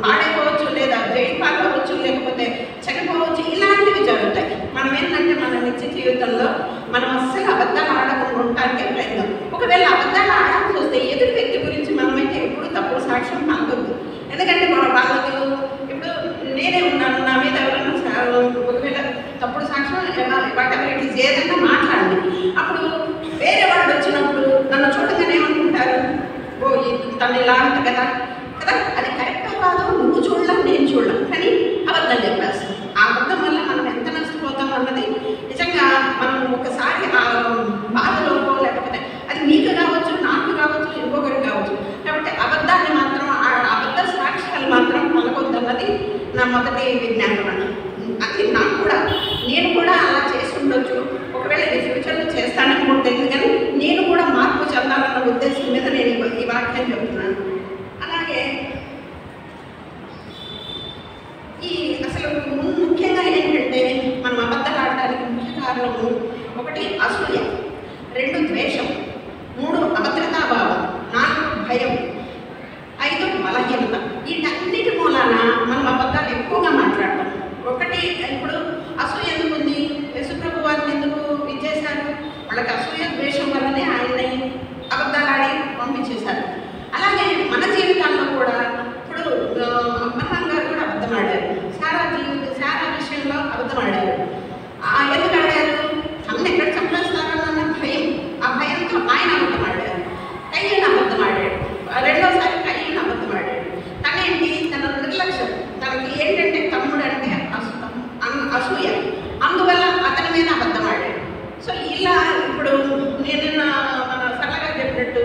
పాడైపోవచ్చు, లేదా జైలు పాలవచ్చు, లేకపోతే చనిపోవచ్చు. ఇలాంటివి జరుగుతాయి. మనం ఏంటంటే మన నిత్య జీవితంలో మనం అస్సలు అబద్ధాలు ఆడకుండా ఉండటానికే ప్రయత్నం. ఒకవేళ అబద్ధాలు ఆడాల్సి వస్తే ఎదుటి వ్యక్తి గురించి మనమైతే ఎప్పుడు తప్పుడు సాక్ష్యం పలకొద్దు. ఎందుకంటే మన వాళ్ళకి ఇప్పుడు నేనే ఉన్నాను, నా మీద ఎవరైనా ఒకవేళ తప్పుడు సాక్ష్యం వాటెవర్ ఇట్ ఈస్ ఏదైనా మాట్లాడండి. అప్పుడు వేరే వాళ్ళు వచ్చినప్పుడు నన్ను చూడగానే ఏమనుకుంటారు, ఓ తను ఇలా అంట కదా కదా, అది కరెక్టా కాదు, నువ్వు చూడలేం నేను చూడలేం, కానీ అబద్ధం చెప్పేస్తాం. ఆ అబద్ధం వల్ల మనం ఎంత నష్టపోతాం అన్నది నిజంగా మనం ఒకసారి ఆ బాధలో లేకపోతే అది మీకు కావచ్చు, నాకు కావచ్చు, ఇంకొకరికి కావచ్చు. కాబట్టి అబద్ధాన్ని మాత్రం అబద్ధ సాక్ష్యాలు మాత్రం పలకొద్దన్నది నా మొదటి విజ్ఞాపన. అది నాకు కూడా నేను కూడా అలా చేసి ఉండొచ్చు. ఒకవేళ ఇది ఫ్యూచర్లో చేస్తాననుకుంటే కానీ నేను కూడా మార్పు చెందాలన్న ఉద్దేశం మీద నేను ఈ వాక్యం చెప్తున్నాను. అలాగే ఈ అసలు ముఖ్యంగా ఏంటంటే మనం అబద్ధాలు ఆడడానికి ముఖ్య కారణము 1 అసూయ, 2 ద్వేషం, 3 అభద్రతాభావం, 4 భయం, 5 బలహీనత. వీటన్నిటి మూలాన మనం అబద్ధాలు ఎక్కువగా మాట్లాడతాం. 1 ఇప్పుడు అసూయ ఎందుకు ఉంది? యేసుప్రభు వారిని ఎందుకు ఇచ్చేశారు? వాళ్ళకి అసూయ ద్వేషం వల్లనే ఆయన్ని అబద్ధాలు ఆడి పంపించేశారు. అలాగే మన జీవితాల్లో కూడా ఇప్పుడు అబ్రహాం గారు కూడా అబద్ధం ఆడారు. శారా విషయంలో అబద్ధం ఆడారు. ఎందుకు ఆడారు? తనని ఎక్కడ చంపేస్తారన్న భయం, ఆ భయంతో ఆయన అబద్ధం ఆడారు. కయ్యను అబద్ధం ఆడాడు. రెండోసారి కయ్యను అబద్ధం ఆడాడు. తనేంటి, తన నిర్లక్ష్యం, తనకి ఏంటంటే తమ్ముడు అంటే అసూయ, అందువల్ల అతని మీద అబద్ధం ఆడాడు. సో ఇలా ఇప్పుడు నేను మన సరళగా చెప్పినట్టు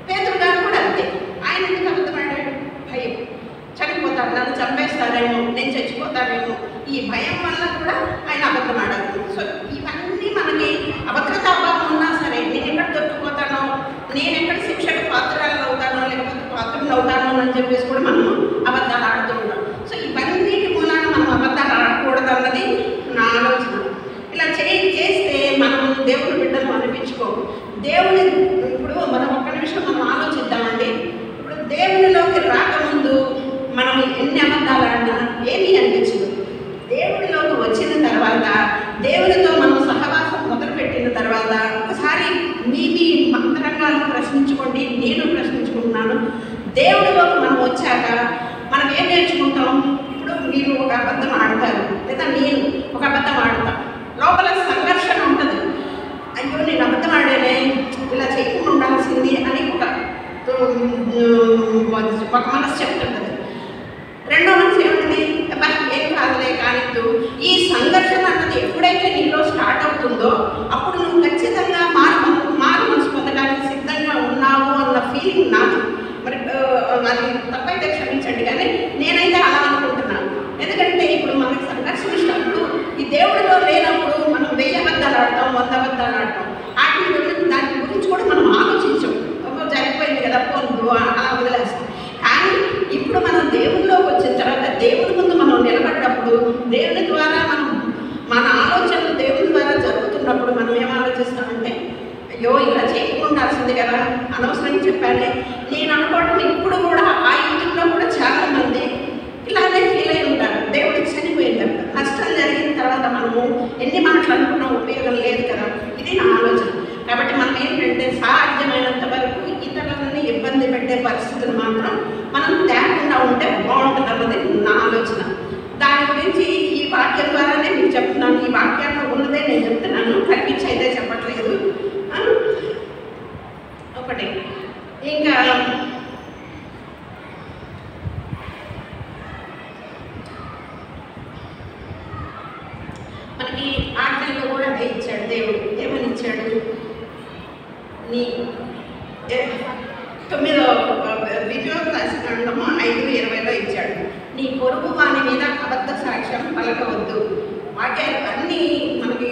పేతురు గారు కూడా అంతే. ఆయన ఎందుకు అబద్ధం ఆడాడు? భయం, చనిపోతాడు, నన్ను చంపేస్తారేమో, నేను చచ్చిపోతానేమో, ఈ భయం వల్ల కూడా ఆయన అబద్ధం ఆడారు. సో ఇవన్నీ మనకి అభద్రతాభావం ఉన్నా సరే, నేను ఎక్కడ దొరికిపోతానో, నేను ఎక్కడ శిక్షకు పాత్రలు అవుతానో, లేకపోతే పాత్రలు అవుతానో అని చెప్పేసి కూడా మనం అబద్ధాలు ఆడుతూ ఉంటాం. సో ఇవన్నిటి మూలాన మనం అబద్ధాలు ఆడకూడదు అన్నది నా ఆలోచన. ఇలా చేస్తే మనం దేవుని బిడ్డలు అనిపించుకోము. దేవుని ఇప్పుడు మనం ఒక్క నిమిషం మనం ఆలోచిద్దామండి. ఇప్పుడు దేవునిలోకి రాకముందు మనం ఎన్ని అబద్ధాలు ఆడినా ఏమీ అనిపించదు. దేవునిలోకి వచ్చిన తర్వాత, దేవునితో మనం సహవాసం మొదలుపెట్టిన తర్వాత ఒకసారి మీ అంతరంగాలను ప్రశ్నించుకోండి. నేను ప్రశ్నించుకుంటున్నాను. దేవునిలోకి మనం వచ్చాక మనం ఏం నేర్చుకుంటాం? ఇప్పుడు మీరు ఒక అబద్ధం ఆడతారు, లేదా నేను ఒక అబద్ధం ఆడతాను. లోపల సంఘర్షణ ఉంటుంది. అయ్యో నేను అబద్ధం ఆడేనే, ఇలా చేయకుండా ఉండాల్సింది అని ఒక మనసు చెప్తుంటుంది. రెండో మనసు ఏముంటుంది? అబ్బా ఏం కాదులే కానిద్దు. ఈ సంఘర్షణ అన్నది ఎప్పుడైతే నీలో స్టార్ట్ అవుతుందో అప్పుడు నువ్వు ఖచ్చితంగా మారు మనసు పొందడానికి సిద్ధంగా ఉన్నావు అన్న ఫీలింగ్ నాకు. మరి అది తప్పైతే క్షమించండి, కానీ నేనైతే అలా అనుకుంటున్నాను. ఎందుకంటే ఇప్పుడు మనకి సంఘర్షించినప్పుడు ఈ దేవుడిలో లేనప్పుడు మనం 1000 అబద్ధాలు ఆడతాం, 100 అబద్ధాలు ఆడతాం. దాని గురించి కూడా మనం ఆలోచించాం. జరిగిపోయింది కదా, పోను అలా వదిలేస్తాం. కానీ ఇప్పుడు మనం దేవునిలోకి వచ్చిన తర్వాత, దేవుని ముందు మనం నిలబడ్డప్పుడు, దేవుని ద్వారా మన ఆలోచనలు దేవుని ద్వారా జరుగుతున్నప్పుడు మనం ఏం ఆలోచిస్తామంటే, అయ్యో ఇలా చేయకుండాల్సింది కదా, అనవసరంగా చెప్పానే. నేను అనుకోవడం ఇప్పుడు కూడా ఆ యూట్యూబ్లో కూడా చాలామంది ఇలానే ఫీల్ అయి ఉంటారు. దేవుడికి చనిపోయిన తర్వాత, నష్టం జరిగిన తర్వాత మనము ఎన్ని మాటలు అనుకున్నా ఉపయోగం లేదు కదా. ఇది నా ఆలోచన. కాబట్టి మనం ఏంటంటే సాధ్యమైనంత వరకు ఇతరులని ఇబ్బంది పెట్టే పరిస్థితులు మాత్రం మనం తేకుండా ఉంటే బాగుంటుంది అన్నది నా ఆలోచన. దాని గురించి ఈ వాక్యం ద్వారానే మీకు చెప్తున్నాను. ఈ వాక్యాల్లో ఉన్నదే నేను చెప్తున్నాను, కల్పించి అయితే చెప్పట్లేదు. ఒకటి ఇంకా మనకి ఆజ్ఞల్లో కూడా అదే ఇచ్చాడు దేవుడు. ఏమని ఇచ్చాడు? నీ 9వ విజయోత్సాహంలో 5:20 ఇచ్చాడు. నీ పొరుగు వాని మీద అబద్ధ సాక్ష్యం పలకవద్దు. వాక్యాలు అన్నీ మనకి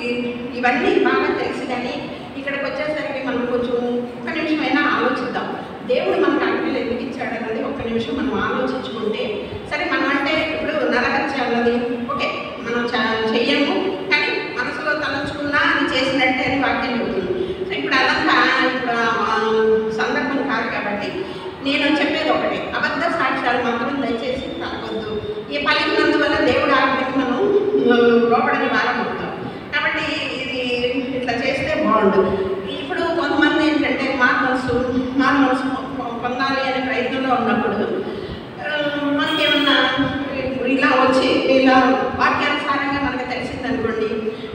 ఇవన్నీ బాగా తెలుసు, కానీ ఇక్కడికి వచ్చేసరికి మనం కొంచెం ఒక్క నిమిషమైనా ఆలోచిద్దాం. దేవుడు మనకు ఆజ్ఞలు ఎందుకు ఇచ్చాడన్నది ఒక్క నిమిషం మనం ఆలోచించుకుంటే సరే. మనం అంటే ఇప్పుడు నరహత్య అన్నది ఓకే, మనం చెయ్యము, కానీ మనసులో తలంచుకున్నా అది చేసినట్టే అని వాక్యం చెబుతుంది. సో ఇప్పుడు అదంతా ఇప్పుడు సందర్భం కాదు కాబట్టి నేను చెప్పేది ఒకటే, అబద్ధ సాక్ష్యాలు మాత్రం దయచేసి కలగొద్దు. ఈ పలికినందువల్ల దేవుడు ఆజ్ఞకి మనం లోపడిన వారం అవుతాం. కాబట్టి ఇది ఇట్లా చేస్తే బాగుండు. ఇప్పుడు కొంతమంది ఏంటంటే మా మనసు పొందాలి అనే ప్రయత్నంలో ఉన్నప్పుడు మనకేమన్నా ఇలా వచ్చి ఇలా వాక్యానుసారంగా మనకు తెలిసిందనుకోండి,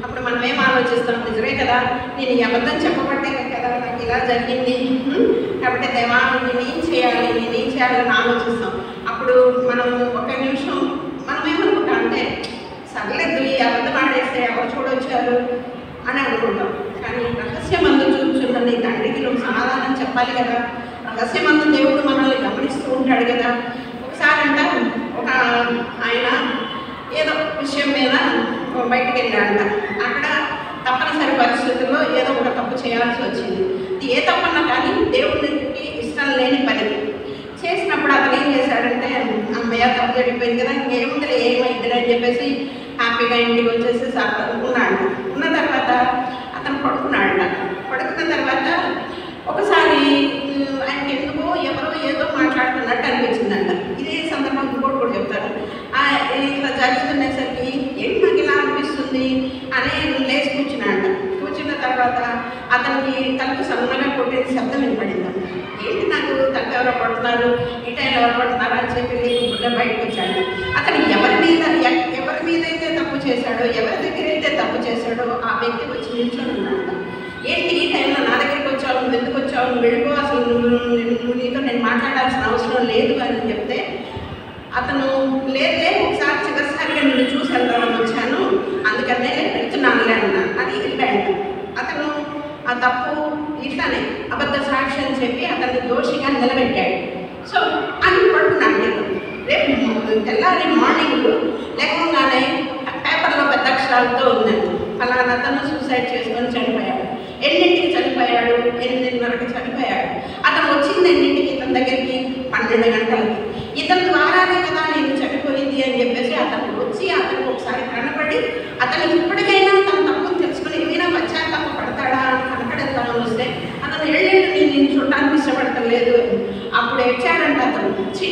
అప్పుడు మనం ఏం ఆలోచిస్తాం, నిజమే కదా, నేను ఈ అబద్ధం చెప్పబట్టే కదా నాకు ఇలా జరిగింది, కాబట్టి దేవా నేనేం చేయాలని ఆలోచిస్తాం. అప్పుడు మనం ఒక నిమిషం మనం ఏమనుకుంటాం అంటే సర్లేదు ఈ అబద్ధం ఆడేస్తే ఎవరు చూడొచ్చారు అని అనుకుంటాం. కానీ రహస్యమందు చూపుచున్న నీ తండ్రికి నువ్వు సమాధానం చెప్పాలి కదా. రహస్యమందు దేవుడు మనల్ని గమనిస్తూ ఉంటాడు కదా. ఒకసారి అంట ఒక ఆయన ఏదో విషయం మీద బయటకు వెళ్ళాడంట. అక్కడ తప్పనిసరి పరిస్థితుల్లో ఏదో ఒక తప్పు చేయాల్సి వచ్చింది. ఏ తప్పన్నా కానీ దేవుడికి ఇష్టం లేని పని చేసినప్పుడు అతను ఏం చేశాడంటే, అమ్మయ్య తప్పు జరిగిపోయింది కదా, ఇంకేముంది ఏమైంది అని చెప్పేసి హ్యాపీగా ఇంటికి వచ్చేసి ఉన్నాడు. ఉన్న తర్వాత అతను పడుకున్నాడంట. పడుకున్న తర్వాత ఒకసారి ఆయనకి ఎందుకో ఎవరో ఏదో మాట్లాడుతున్నట్టు అనిపించిందంట. ఇదే సందర్భం ఇంకోటి కూడా చెప్తారు. ఇట్లా జరుగుతున్నసరికి ఏంటి నాకు ఇలా అనిపిస్తుంది అని లేచి కూర్చున్నాడంట. కూర్చున్న తర్వాత అతనికి తలుపు సన్నగా కొట్టే శబ్దం వినపడిందంట. ఏంటి నాకు తలుపు ఎవరో పడుతున్నారు, ఇటైనా ఎవరు పడుతున్నారు అని చెప్పి గుడ్డ బయటకు వచ్చాడు. అతను ఎవరి మీద అయితే తప్పు చేశాడో, ఎవరి దగ్గర అయితే తప్పు చేశాడో ఆ వ్యక్తి వచ్చి నిల్చొని ఉన్నాడు. ఏంటి ఈ టైంలో నా దగ్గరికి వచ్చావు, నువ్వు ఎందుకు వచ్చావు, నువ్వు వెళ్ళిపో, అసలు నువ్వు నీతో నేను మాట్లాడాల్సిన అవసరం లేదు అని చెప్తే అతను లేదే ఒకసారి చివరిసారిగా నిన్ను చూసి వెళ్దామని వచ్చాను, అందుకనే నేను వెళ్తున్నానులే అన్నా అని వెళ్ళాడు. అతను ఆ తప్పు ఇట్లానే అబద్ధ సాక్షి అని చెప్పి అతన్ని దోషిగా నిలబెట్టాడు. సో అని పడుతున్నాను నేను. రేపు తెల్లారి మార్నింగ్ లేకుండానే పేపర్లో పెద్ద అక్షరాలతో ఉందండి, ఫలానా అతను సూసైడ్ చేసుకొని చనిపోయాడు. ఎన్నింటికి చనిపోయాడు? 8:30కి చనిపోయాడు. అతను వచ్చింది ఎన్నింటికి ఇతని దగ్గరికి? 12 గంటలకి. ఇతని ద్వారానే కదా నేను చనిపోయింది అని చెప్పేసి అతను వచ్చి అతనికి ఒకసారి కనపడి అతను ఇప్పటికైనా తన తప్పును తెలుసుకుని ఏమైనా పశ్చాత్తాప పడతాడా అని కనపడేద్దామని వస్తే అతను ఏళ్ళేళ్ళు నేను చూడటానికి ఇష్టపడతలేదు. అప్పుడు ఏడ్చాడంట అతను,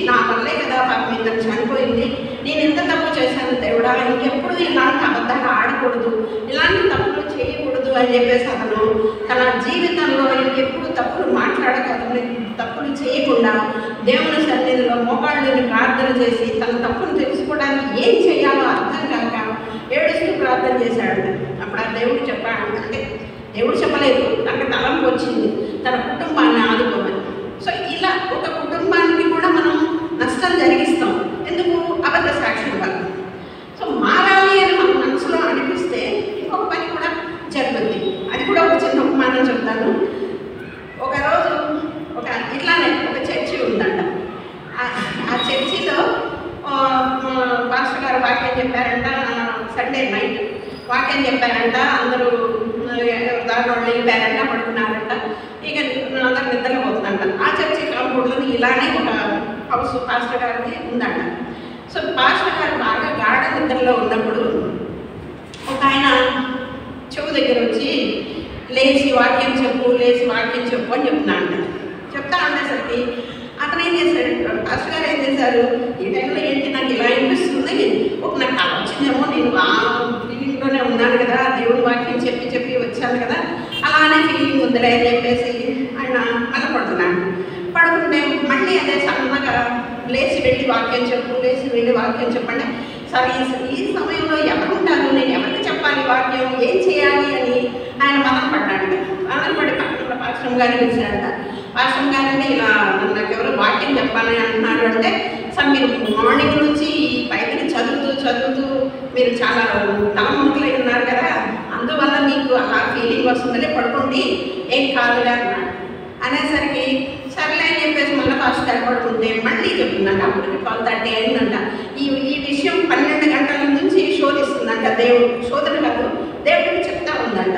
నా వల్లే కదా పాపం ఇతను చనిపోయింది, నేను ఎంత తప్పు చేశాను దేవుడా, ఇంకెప్పుడు ఇలాంటి అబద్ధాలు ఆడకూడదు, ఇలాంటి తప్పులు చేయకూడదు అని చెప్పేసి అతను తన జీవితంలో ఇంకెప్పుడు తప్పులు మాట్లాడకూడదు, తప్పులు చేయకుండా దేవుని సన్నిధిలో మోకాళ్ళని ప్రార్థన చేసి తన తప్పును తెలుసుకోవడానికి ఏం చేయాలో అర్థం కాక ఏడుస్తూ ప్రార్థన చేశాడు. అప్పుడు ఆ దేవుడు చెప్పాడు, అంటే దేవుడు చెప్పలేదు, నాకు తలంపు వచ్చింది తన కుటుంబాన్ని ఆదుకోమని. సో ఇలా ఒక కుటుంబానికి కూడా మనం నష్టం జరిగిస్తాం. ఎందుకు? అబద్ధ సాక్ష్యం వల్ల. సో మారాలి అని మన మనసులో అనిపిస్తే ఇంకొక పని కూడా జరుగుతుంది. అది కూడా ఒక చిన్న ఉపమానం చెప్తాను. ఒకరోజు ఇట్లానే ఒక చర్చి ఉందంట. ఆ చర్చిలో పాస్టర్ గారు వాక్యం చెప్పారంట. సండే నైట్ వాక్యం చెప్పారంట. అందరూ దాంట్లో వెళ్ళిపోయారంట, పడుకున్నారంట. ఇక అందరు నిద్రలో పోతుందంట. ఆ చర్చి కాంపౌండ్లో ఇలానే ఒక హౌస్ పాస్టర్ గారికి ఉందంట. సో పాస్టర్ గారు బాగా గాఢ నిద్రలో ఉన్నప్పుడు ఒక ఆయన చెవు దగ్గర వచ్చి లేచి వాక్యం చెప్పు అని చెప్తున్నాడు. చెప్తా ఉండేసరికి అతను ఏం చేశాడు, పాస్టర్ గారు ఏం చేశారు, ఈ టైంలో ఏంటి నాకు ఇలా అనిపిస్తుంది, నాకు కళ వచ్చిందేమో, నేను ఆ ఫీలింగ్లోనే ఉన్నాను కదా, దేవుని వాక్యం చెప్పి వచ్చాను కదా, అలానే ఫీలింగ్ ఉందిలే అని చెప్పేసి ఆయన మళ్ళీ పడుకుంటే మళ్ళీ అదే సన్నగా లేచి వెళ్ళి వాక్యం చెప్పండి. సరే ఈ సమయంలో ఎవరుంటారు, నేను ఎవరికి చెప్పాలి వాక్యం, ఏం చేయాలి అని ఆయన మదనపడ్డాడు. మదనపడి పక్కన పాశ్రం గారిని పిలిచాడంట. పాశ్రం గారిని ఇలా నాకు ఎవరు వాక్యం చెప్పాలని అంటున్నారు అంటే, సార్ మీరు మార్నింగ్ నుంచి బైబిల్ చదువుతూ మీరు చాలా తలమునకలై ఉన్నారు కదా, అందువల్ల మీకు అలా ఫీలింగ్ వస్తుందని పడుకోండి, ఏం కాదులే అన్నాడు. అనేసరికి సర్లే అని చెప్పేసి మళ్ళీ ఫాస్ట్ పడుకుంటే మళ్ళీ చెప్తుందంట. అప్పటికి 12:30 అయిందంట. ఈ విషయం 12 గంటల నుంచి శోధిస్తుందంట. శోధన కాదు, దేవుడికి చెప్తా ఉందంట.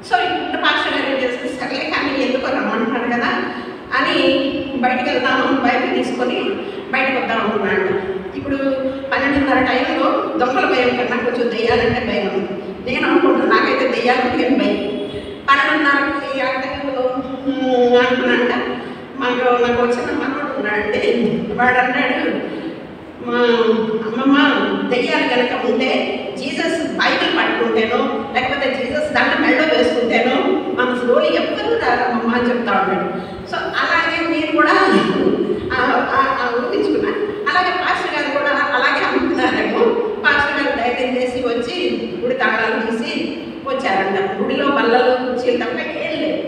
సో ఇప్పుడు పాస్టర్ గారు ఏం చేస్తే సర్లే కానీ ఎందుకో రమ్మంటున్నాడు కదా అని బయటకు వెళ్తాము, బైబిల్ తీసుకొని బయటకు వద్దాం అనుకున్నాడు. ఇప్పుడు 12:30 టైంలో దొంగల భయం కన్నా కొంచెం దెయ్యాలంటే భయం. నేను అనుకుంటున్నాను, నాకైతే దెయ్యాలంటే భయం. 12:30కి ఆ టైంలో అంటున్నాడ. నాకు వచ్చిన మనోడు ఉన్నాడండి. వాడు అన్నాడు, మా అమ్మమ్మ దెయ్యాలు కనుక ఉంటే జీసస్ బైబిల్ పట్టుకుంటేనో లేకపోతే జీసస్ దండ మెడలో వేసుకుంటేనో మన స్లోలు ఎవ్వరూ రారమ్మమ్మ అని చెప్తా ఉన్నాడు. సో అలాగే నేను కూడా ఊహించుకున్నాను. అలాగే పాస్టర్ గారు కూడా అలాగే అనుకున్నారేమో. పాస్టర్ గారు ధైర్యం చేసి వచ్చి గుడి తాళాలు తీసి వచ్చారంట. గుడిలో బల్లలు కుర్చీలు తప్ప ఏం లేదు.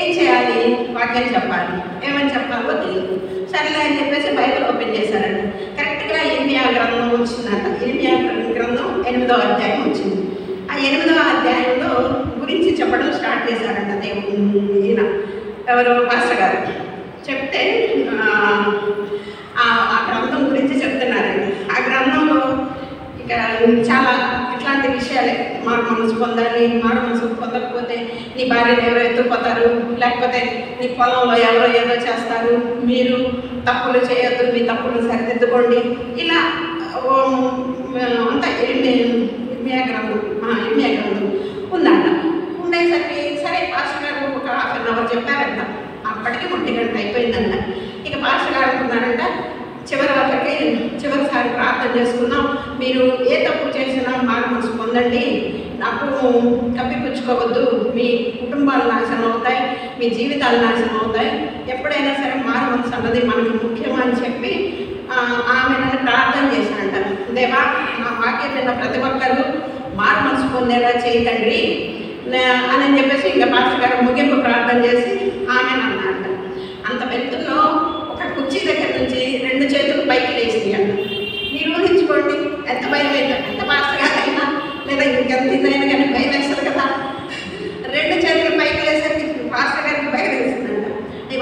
ఏం చేయాలి? వాక్యం చెప్పాలి. ఏమని చెప్పాలో తెలియదు. సరేలే అని చెప్పేసి బైబిల్ ఓపెన్ చేశారంట. కరెక్ట్గా ఇర్మియా గ్రంథం వచ్చిందంట. ఇర్మియా గ్రంథం 8వ అధ్యాయం వచ్చింది. ఆ 8వ అధ్యాయంలో గురించి చెప్పడం స్టార్ట్ చేశారంట దేవుడు. ఈయన ఎవరు? పాస్టర్ గారు చెప్తే ఆ గ్రంథం గురించి చెప్తున్నారండి. ఆ గ్రంథంలో ఇక చాలా ఇట్లాంటి విషయాలే. మారు మనసు పొందాలి, మారు మనసు పొందకపోతే నీ భార్యను ఎవరో ఎత్తుకుపోతారు, లేకపోతే నీ పొలంలో ఎవరో ఏదో చేస్తారు, మీరు తప్పులు చేయొద్దు, మీ తప్పులు సరిదిద్దుకోండి. ఇలా అంతా ఇర్మియా గ్రంథం ఉందంట. ఉండేసరికి సరే పాస్టర్ గారు ఒక 1/2 అవర్ చెప్పారంట. అప్పటికి 1 గంట అయిపోయిందంట. ఇక పాస్టర్ గారు అనుకున్నారంట, చివరిసారి ప్రార్థన చేసుకున్నాం, మీరు ఏ తప్పు చేసినా మారు మనసు పొందండి, నాకు కప్పిపుచ్చుకోవద్దు, మీ కుటుంబాలు నాశనం అవుతాయి, మీ జీవితాలు నాశనం అవుతాయి, ఎప్పుడైనా సరే మారు మనసు అన్నది మనకి ముఖ్యమని చెప్పి ఆమె నన్ను ప్రార్థన చేశానంట. దేవా, నా వాక్యం విన్న ప్రతి ఒక్కరు మారు మనసు పొందేలా చేయకండి అని చెప్పేసి ఇంకా పాస్టర్ గారు ముగింపు ప్రార్థన చేసి ఆమె అన్నారంట. అంత వెళ్తుల్లో ఒక కుర్చీ దగ్గర నుంచి 2 చేతులు పైకి లేచింది అంట. మీరు ఊహించుకోండి ఎంత భయం అయితే, ఎంత పాస్టర్ గారు అయినా లేదా ఇంకెంత ఇదైనా కానీ భయం వేస్తారు కదా. 2 చేతులు పైకి లేసరికి పాస్టర్ గారికి భయం వేసిందంట.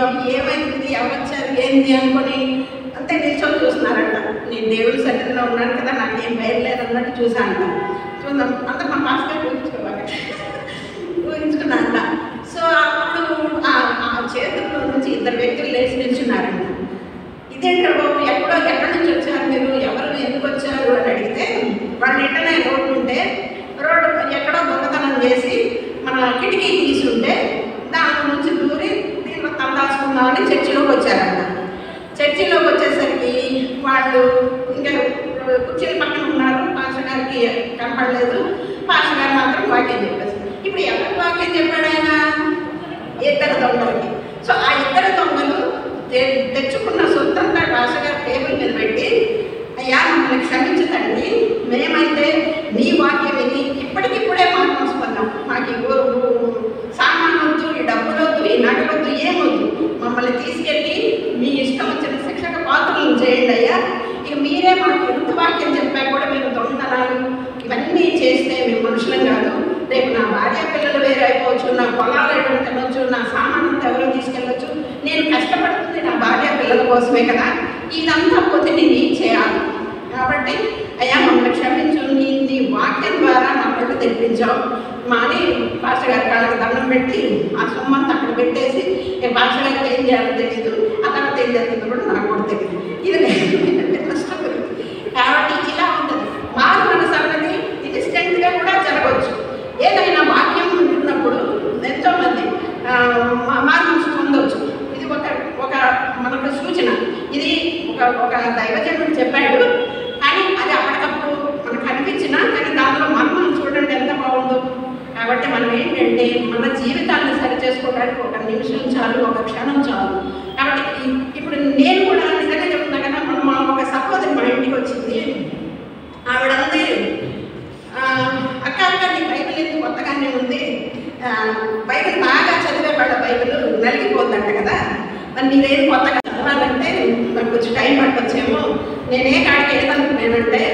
బాబు ఏమైంది, ఎవరు వచ్చారు, ఏంది అనుకొని అంతే నిల్చొని చూస్తున్నారంట. నేను దేవుడి సన్నిధిలో ఉన్నాను కదా, నాకేం భయం లేదన్నట్టు చూశానంట. చూద్దాం అంత మా పాస్టర్ ఊహించుకున్నానంట. సో అప్పుడు ఆ చేతుల్లో నుంచి 2 వ్యక్తులు లేచి నిల్చున్నారంట. ఇదేంటారు బాబు, ఎక్కడి నుంచి వచ్చారు మీరు, ఎవరు ఎందుకు వచ్చారు అని అడిగితే, వాళ్ళ ఇంటనే రోడ్డు ఉంటే రోడ్డు ఎక్కడో దొంగతనం చేసి మన కిటికీ తీసుంటే దాని నుంచి దూరి దీంట్లో తలదాచుకుందామని చర్చిలోకి వచ్చారంట. చర్చిలోకి వచ్చేసరికి వాళ్ళు ఇంకా కుర్చీల పక్కన ఉన్నారు. పాస్టర్ గారికి కనపడలేదు. పాస్టర్ గారు మాత్రం వాక్యం చెప్పేసి, ఇప్పుడు ఎవరికి వాక్యం చెప్పాడు ఆయన? 2 దొంగలకి. సో ఆ 2 దొంగలు తెచ్చుకున్న సొత్తంతా పాస్టర్ గారు టేబుల్ మీద పెట్టి, అయ్యా మమ్మల్ని క్షమించదండి, మేమైతే మీ వాక్యం విని ఇప్పటికిప్పుడే మాకు మోసుకున్నాం, మాకు సామాను వద్దు, ఈ డబ్బులొద్దు, ఈ నగలొద్దు, ఏమొద్దు, మమ్మల్ని తీసుకెళ్ళి మీ ఇష్టం వచ్చిన శిక్షకు పాత్రలను చేయండి అయ్యా. ఇక మీరే మాకు ఎంత వాక్యం చెప్పా కూడా మేము దొంగతనాలు ఇవన్నీ చేస్తే మేము మనుషులం కాదు, రేపు నా భార్య పిల్లలు వేరే అయిపోవచ్చు, నా పొలాలు ఎటువంటి తినొచ్చు, నా సామాను ఎవరో తీసుకెళ్ళొచ్చు, నేను కష్టపడుతుంది నా భార్య పిల్లల కోసమే కదా, ఇదంతా పోతే నేను ఏం చేయాలి? కాబట్టి అయ్యా మమ్మల్ని క్షమించు, నీ వాక్యం ద్వారా నా పళ్ళు తెప్పించావు మాని పాస్టర్ గారి కాళ్ళకి దండం పెట్టి ఆ సొమ్మంతా అక్కడ పెట్టేసి పాస్టర్ గారికి ఏం చేయాలో తెలియదు, ఆ తర్వాత ఏం జరుగుతుందో కూడా నాకు కూడా తెలియదు. ఇది నష్టం. కాబట్టి ఇలా ఉంటుంది. మారు మనసు అన్నది ఇన్స్టెంట్గా కూడా జరగవచ్చు. ఏదైనా వాక్యం ఉంటున్నప్పుడు ఎంతోమంది మారు మనసు పొందవచ్చు. ఇది ఒక మనకు సూచన. ఇది ఒక దైవజనుడు చెప్పాడు, కానీ అది అప్పటికప్పుడు మనకు అనిపించినా కానీ దానిలో మనం చూడండి ఎంత బాగుందో. కాబట్టి మనం ఏంటంటే మన జీవితాన్ని సరి చేసుకోవడానికి 1 నిమిషం చాలు, 1 క్షణం చాలు. కాబట్టి ఇప్పుడు నేను కూడా నిజంగా చెప్తున్నా కదా, మా ఒక సహోదరి మా ఇంటికి వచ్చింది. ఆవిడంది, అక్క నీ బైబిల్ ఎందుకు కొత్తగానే ఉంది, బైబిల్ బాగా చదివే వాళ్ళ బైబిల్ నలిగిపోతుందంట కదా, మరి మీరేం కొత్తగా చదవాలంటే నాకు కొంచెం టైం పట్టొచ్చేమో, నేనే కాడికి ఏదనుకున్నానంటే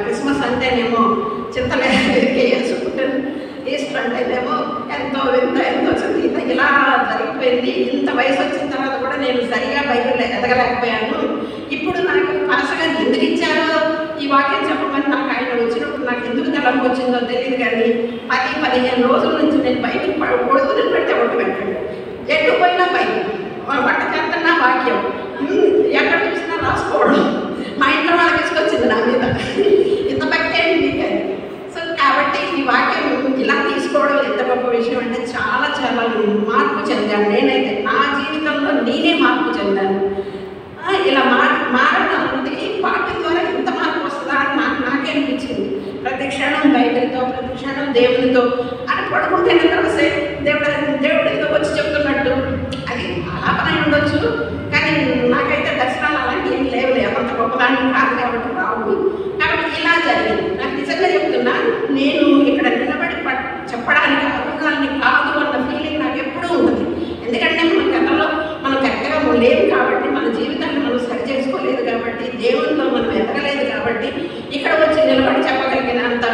క్రిస్మస్ అంటేనేమో చింతలే వేసుకుంటాను, ఈస్టర్ అంటేనేమో ఎంతో చదివితే ఇలా జరిగిపోయింది. ఇంత వయసు వచ్చిన తర్వాత కూడా నేను సరిగా బైబిల్ ఎదగలేకపోయాను. ఇప్పుడు నాకు పాస్టర్ గారు ఎందుకు ఇచ్చారో ఈ వాక్యం చెప్పమని నాకు ఆయన వచ్చినప్పుడు నాకు ఎందుకు తెలంపు వచ్చిందో తెలియదు, కానీ 10-15 రోజుల నుంచి నేను బైబిల్ పొడుగుని పెడితే ఒట్టు పెట్టండి, ఎటు పోయినా బైబిల్, వంట చేస్తున్నా వాక్యం, ఎక్కడ చూసినా రాసుకోవడం. మా ఇంట్లో వాళ్ళకి తీసుకొచ్చింది నా మీద, ఇంత భక్తి ఏంటి. సో కాబట్టి ఈ వాక్యం ఇలా తీసుకోవడం ఎంత గొప్ప విషయం అంటే చాలా ప్రతి క్షణం దేవునితో అని పడుకుంటే నిద్రవస్తే దేవుడు ఏదో వచ్చి చెప్తున్నట్టు అది ఆలాపన ఉండొచ్చు. కానీ నాకైతే దర్శనాలు అలాంటి ఏం లేవులే, అంత గొప్పదాన్ని కాదు కాబట్టి రావు. కాబట్టి ఇలా జరిగింది. నాకు నిజంగా చెప్తున్నా, నేను ఇక్కడ నిలబడి చెప్పడానికి అర్హురాలని కాదు అన్న ఫీలింగ్ నాకు ఎప్పుడూ ఉంటుంది. ఎందుకంటే మన గతంలో మనం కరెక్ట్గా లేవు కాబట్టి, మన జీవితాన్ని మనం సరి చేసుకోలేదు కాబట్టి, దేవునిలో మనం ఎదగలేదు కాబట్టి ఇక్కడ వచ్చి నిలబడి చెప్పగలిగినంత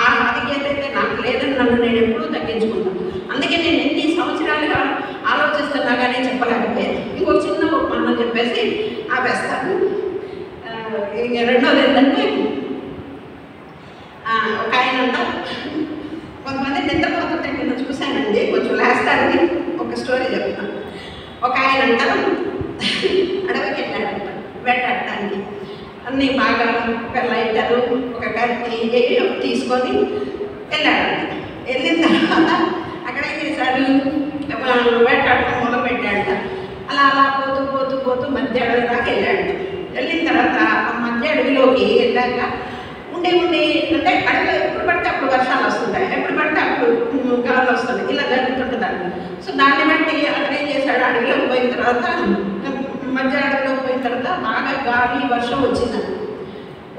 ఆ ఆధిక్యత అయితే నాకు లేదని నన్ను నేను ఎప్పుడూ తగ్గించుకుంటాను. అందుకే నేను ఎన్ని సంవత్సరాలుగా ఆలోచిస్తున్నా కానీ చెప్పలేకపోయాను. ఇంకొక చిన్న ఉపమానం చెప్పేసి ఆపేస్తాను. రెండోది ఏంటంటే, ఒక ఆయన అంతా కొంతమంది నిద్రపోతుంటే నేను చూశానండి, కొంచెం లేస్తారని ఒక స్టోరీ చెప్తాను. ఒక ఆయన అంట అడవికి వెళ్ళాడంట వేటాడటానికి. అన్నీ బాగా ఒక లైటరు, ఒక కత్తి తీసుకొని వెళ్ళాడంట. వెళ్ళిన తర్వాత అక్కడ ఏం చేశాడు, వేటాడటం మొదలు పెట్టాడంట. అలా అలా పోతూ పోతూ పోతూ మధ్య అడవి దాకా వెళ్ళాడంట. వెళ్ళిన తర్వాత ఆ మధ్య అడవిలోకి వెళ్ళాక ఉండి అంటే అడవిలో ఎప్పుడు పడితే అప్పుడు వర్షాలు వస్తుంటాయి, ఎప్పుడు పడితే అప్పుడు గాలు వస్తుంది, ఇలా జరుగుతుంటుందండి. సో దాన్ని బట్టి అతను ఏం చేశాడు, అడవిలోకి పోయిన తర్వాత మధ్య అడవిలోకి పోయిన తర్వాత బాగా గాలి వర్షం వచ్చిందండి.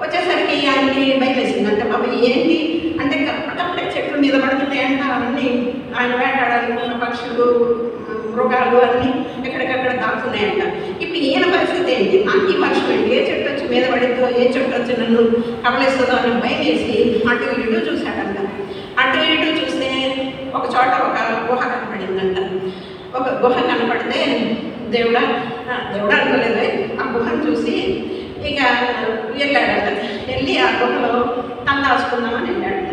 వచ్చేసరికి ఆయనకి భయం వేసిందంటే, బాబు ఏంటి అంటే అప్పుడప్పుడే చెట్లు మీద పడుతున్నాయంట. అవన్నీ ఆయన వేటాడాలనుకున్న పక్షులు, మృగాలు అన్నీ ఎక్కడికక్కడ దాక్కున్నాయంట. ఇప్పుడు ఈయన పరిస్థితి ఏంటి, నాకు ఈ వర్షం ఏంటి, ఏ చెట్టు వచ్చి మీద పడిద్దో, ఏ చెట్టు వచ్చి నన్ను కవలేస్తుందో అని భయం వేసి అటు ఇటు చూశాడంట. అటు ఇటు చూస్తే ఒక చోట ఒక గుహ కనపడిందంట. ఒక గుహ కనపడితే దేవుడా అనుకోలేదు, ఆ గుహను చూసి ఇక వెళ్ళాడంట. వెళ్ళి ఆ గుహలో దాచుకుందామని వెళ్ళాడంట.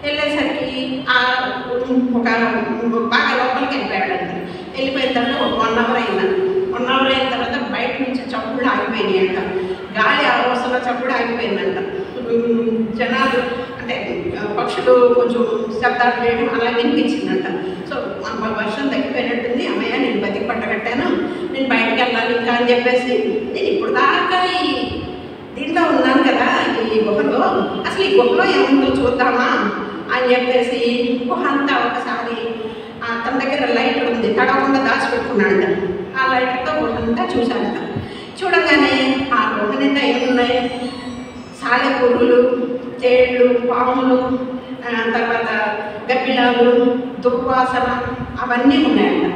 వెళ్ళేసరికి ఒక బాగా లోపలికి వెళ్ళిపోయాడంట. వెళ్ళిపోయిన తర్వాత ఒక 1 hour అయిందంట. 1 hour అయిన తర్వాత బయట నుంచి చప్పుడు ఆగిపోయినాయంట. గాలి ఆ రోజులో చప్పుడు ఆగిపోయిందంట. జనాలు అంటే పక్షులు కొంచెం శబ్దాలు చేయడం అలా వినిపించిందంట. సో వర్షం తగ్గిపోయినట్టుంది, అమ్మయ్య నేను బతికి పట్టగట్టాను, నేను బయటకు వెళ్ళాలి ఇంకా అని చెప్పేసి, నేను ఇప్పుడు దాకా దీంట్లో ఉన్నాను కదా ఈ గుహలో, అసలు ఈ గుహలో ఏముందో చూద్దామా అని చెప్పేసి గుహ అంతా ఒకసారి తన దగ్గర లైటర్ ఉంది, తడవకుండా దాచిపెట్టుకున్నాడంట. ఆ లైటర్తో గుహ అంతా చూశాడంట. చూడగానే ఆ గుహ నిండా ఏమున్నాయి, సాలెపురుగులు, తేళ్ళు, పాములు, తర్వాత గబ్బిలాలు, దుర్వాసన అవన్నీ ఉన్నాయంట.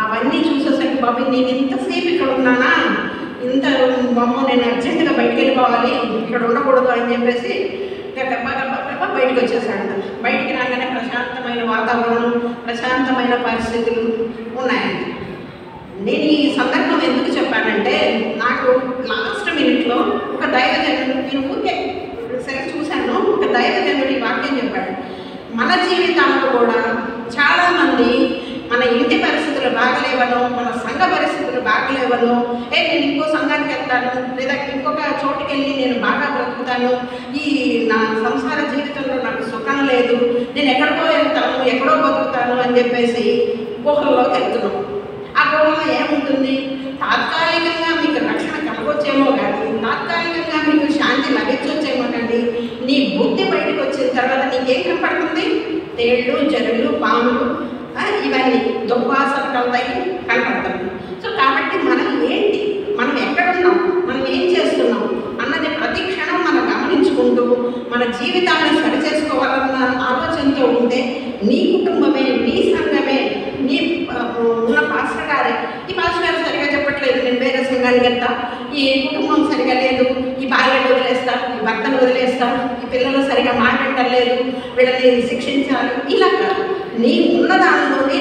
అవన్నీ చూసేసరికి బాబు నేను ఇంతసేపు ఇక్కడ ఉన్నానా, ఇంత బొమ్మ నేను అర్జెంటుగా బయటికి వెళ్ళిపోవాలి, ఇక్కడ ఉండకూడదు అని చెప్పేసి గబ్బా బయటకు వచ్చేసాడు. బయటికి రాగానే ప్రశాంతమైన వాతావరణం, ప్రశాంతమైన పరిస్థితులు ఉన్నాయండి. నేను ఈ సందర్భం ఎందుకు చెప్పానంటే, నాకు లాస్ట్ మినిట్లో ఒక దైవజనుడు, నేను ఊరికే సరే చూశాను, ఒక దైవజనుడు ఈ వాక్యం చెప్పాడు. మన జీవితాల్లో కూడా చాలామంది మన ఇంటి పరిస్థితులు బాగలేవనో, మన సంఘ పరిస్థితులు బాగలేవనో, నేను ఇంకో సంఘానికి వెళ్తాను, లేదా ఇంకొక చోటుకి వెళ్ళి నేను బాగా బ్రతుకుతాను, ఈ నా సంసార జీవితంలో నాకు సుఖం లేదు, నేను ఎక్కడికో వెళ్తాను, ఎక్కడో బతుకుతాను అని చెప్పేసి గుహల్లోకి వెళ్తున్నాం. ఆ గుహలో ఏముంటుంది, తాత్కాలికంగా మీకు రక్షణ కలగొచ్చేమో కానీ, తాత్కాలికంగా మీకు శాంతి లభించొచ్చేమో కానీ, నీ బుద్ధి బయటకు వచ్చిన తర్వాత నీకేం కనపడుతుంది, తేళ్ళు, జరులు, పాములు, ఇవన్నీ దుర్వాసన కనపడతాయి. సో కాబట్టి మనం ఏంటి, మనం ఎక్కడున్నాం, మనం ఏం చేస్తున్నాం అన్నది ప్రతి క్షణం మనం గమనించుకుంటూ మన జీవితాన్ని సరి చేసుకోవాలన్న ఆలోచనతో ఉంటే నీ కుటుంబమే, నీ సంఘమే, నీ ఉన్న పాస్టర్ గారే, ఈ పాస్టర్ గారు సరిగా చెప్పట్లేదు, నేను వేరే సంఘానికి వెళ్తా, ఈ కుటుంబం సరిగా లేదు, ఈ భార్యను వదిలేస్తా, ఈ భర్తను వదిలేస్తా, ఈ పిల్లలు సరిగా మాట్లాడలేదు, వీళ్ళని శిక్షించాలి, ఇలా కాదు. నీ ఉన్న దానిలోనే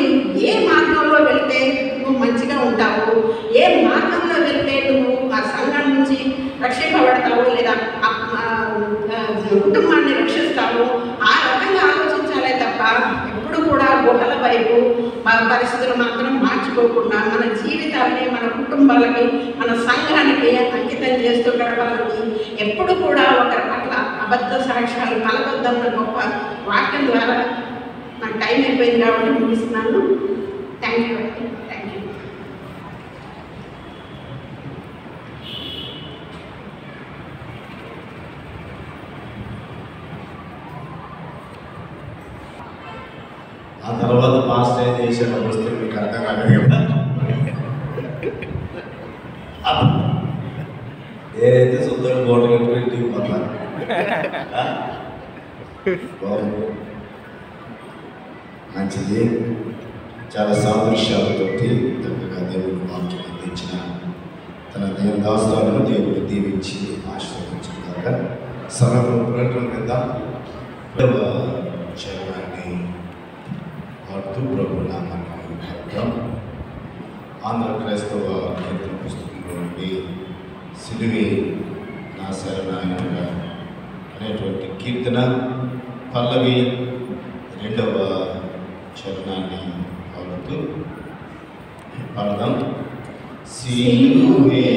ఏ మార్గంలో వెళ్తే నువ్వు మంచిగా ఉంటావు, ఏ మార్గంలో వెళ్తే నువ్వు ఆ సంఘం నుంచి రక్షింపబడతావు, లేదా కుటుంబాన్ని రక్షిస్తావు, ఆ రకంగా ఆలోచించాలే తప్ప ఎప్పుడు కూడా గుహల వైపు పరిస్థితులు మాత్రం మార్చుకోకుండా మన జీవితాన్ని, మన కుటుంబాలకి, మన సంఘానికి అంకితం చేస్తూ గడపాలని ఎప్పుడు కూడా ఒకరి పట్ల అబద్ధ సాక్ష్యాలు కలగొద్దన్న గొప్ప వాక్యం ద్వారా నాకు టైం అయిపోయింది కాబట్టి ముగిస్తున్నాను. థ్యాంక్ యూ అండి. Thank you. ఆ తర్వాత మాస్టర్ ఏం చేశాడు వస్తే మీకు అర్థం కాలేదు కదా. నేనైతే సుందరం బోట కట్టుకుని ఇంటికి పోతాను. బాగుంది, మంచిది. చాలా సాదృశ్యాలతోటి చక్కగా దేవుని వాక్యం అందించిన తన దేవుని దాసులను దేవుడు దీవించి ఆశీర్వదించుకున్నాక సమయంలో ప్రకటన కింద చరణాన్ని పాడుతూ ప్రభు నామాన్ని పాడతాం. ఆంధ్ర క్రైస్తవ కీర్తన పుస్తకంలో నుండి సిలువే నా శరణాయనగా అనేటువంటి కీర్తన పల్లవి 2వ చరణాన్ని పాడుతూ పాడదాం. సిలువే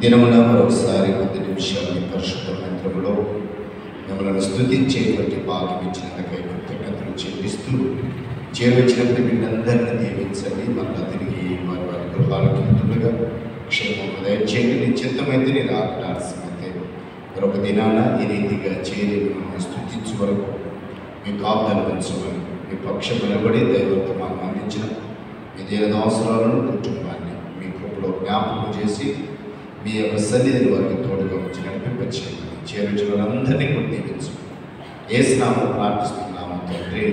దినమున మరొకసారి 10 నిమిషాలు పరిశుద్ధ మంత్రములో మిమ్మల్ని స్తుతించేటువంటి భాగ్యం ఇచ్చినందుకై కృతజ్ఞతలు చెల్లిస్తూ చేరొచ్చిన ప్రతినిధులందరినీ దీవించండి. మళ్ళా తిరిగి వారి వారి గృహాలకు వెళ్తుండగా క్షేమము దయచేయండి. నీ చిత్తమైతే నేను ఆకటాల్సినైతే మరొక దినాన ఈ రీతిగా చేరి మిమ్మల్ని స్తుతించే వరకు మీ కాపుదల ఉంచమని మీ పక్షం నిలబడి దైవత్వాన్ని అందించిన మీ దేని అవసరాలను కుటుంబాన్ని మీ కృపలో జ్ఞాపకం చేసి మీ యొక్క సన్నిధిని వారికి తోడుగా వచ్చి నడిపింపచేయండి. చేరుచులందరినీ కూడా దీవించు. యేసు నామములో ప్రార్థిస్తున్నాము తండ్రి,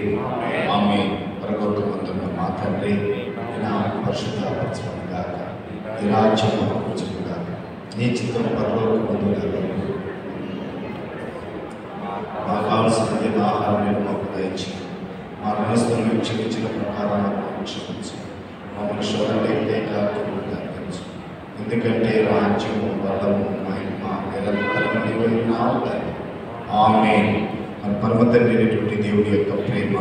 ఆమేన్. పరలోకమందున్న మా తండ్రి, నీ నామము పరిశుద్ధపరచబడును గాక, నీ రాజ్యము వచ్చును గాక, నీ చిత్తము పరలోకమందు నెరవేరును. మాకు కావలసిన ఆహారం మాకు దయచేయండి. మా మనసులను క్షమించిన ప్రకారం క్షమించు. మమ్మల్ని శోధనలోకి తప్పించు. ఎందుకంటే రాజ్యము బలము మహిమ నిరంతరము నీవై ఉన్నావు. ఆమేన్. మన పరమ తండ్రి అయినటువంటి దేవుని యొక్క ప్రేమ,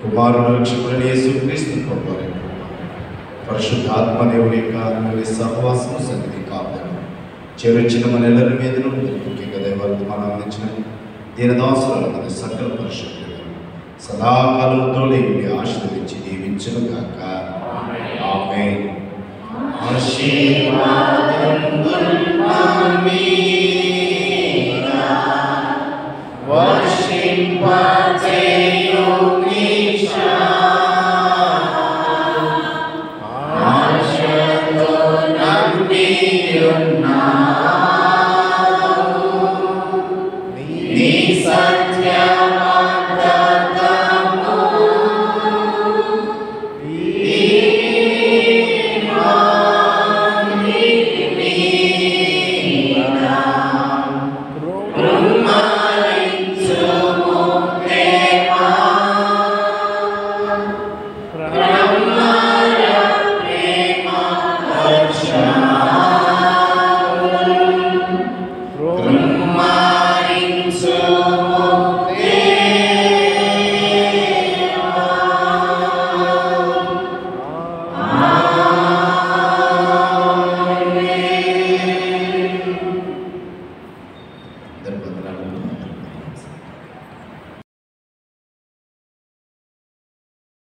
కుమారుడు రక్షకుడైన యేసుక్రీస్తు ప్రభువారి పరిశుద్ధాత్మ దేవుని యొక్క అన్యోన్య సహవాసము సన్నిధి కాపాడు చేరొచ్చిన మన ಎಲ್ಲరి మీదను ముఖ్యంగా దైవత్వాన్ని అందించిన దీనదాసులను సకల పరిశుద్ధులు సదాకాలంతో లేని ఆశీర్వదించి దీవించును గాక. ఆమేన్. ఆశీర్వాదం ఆశతో నమ్మియున్నా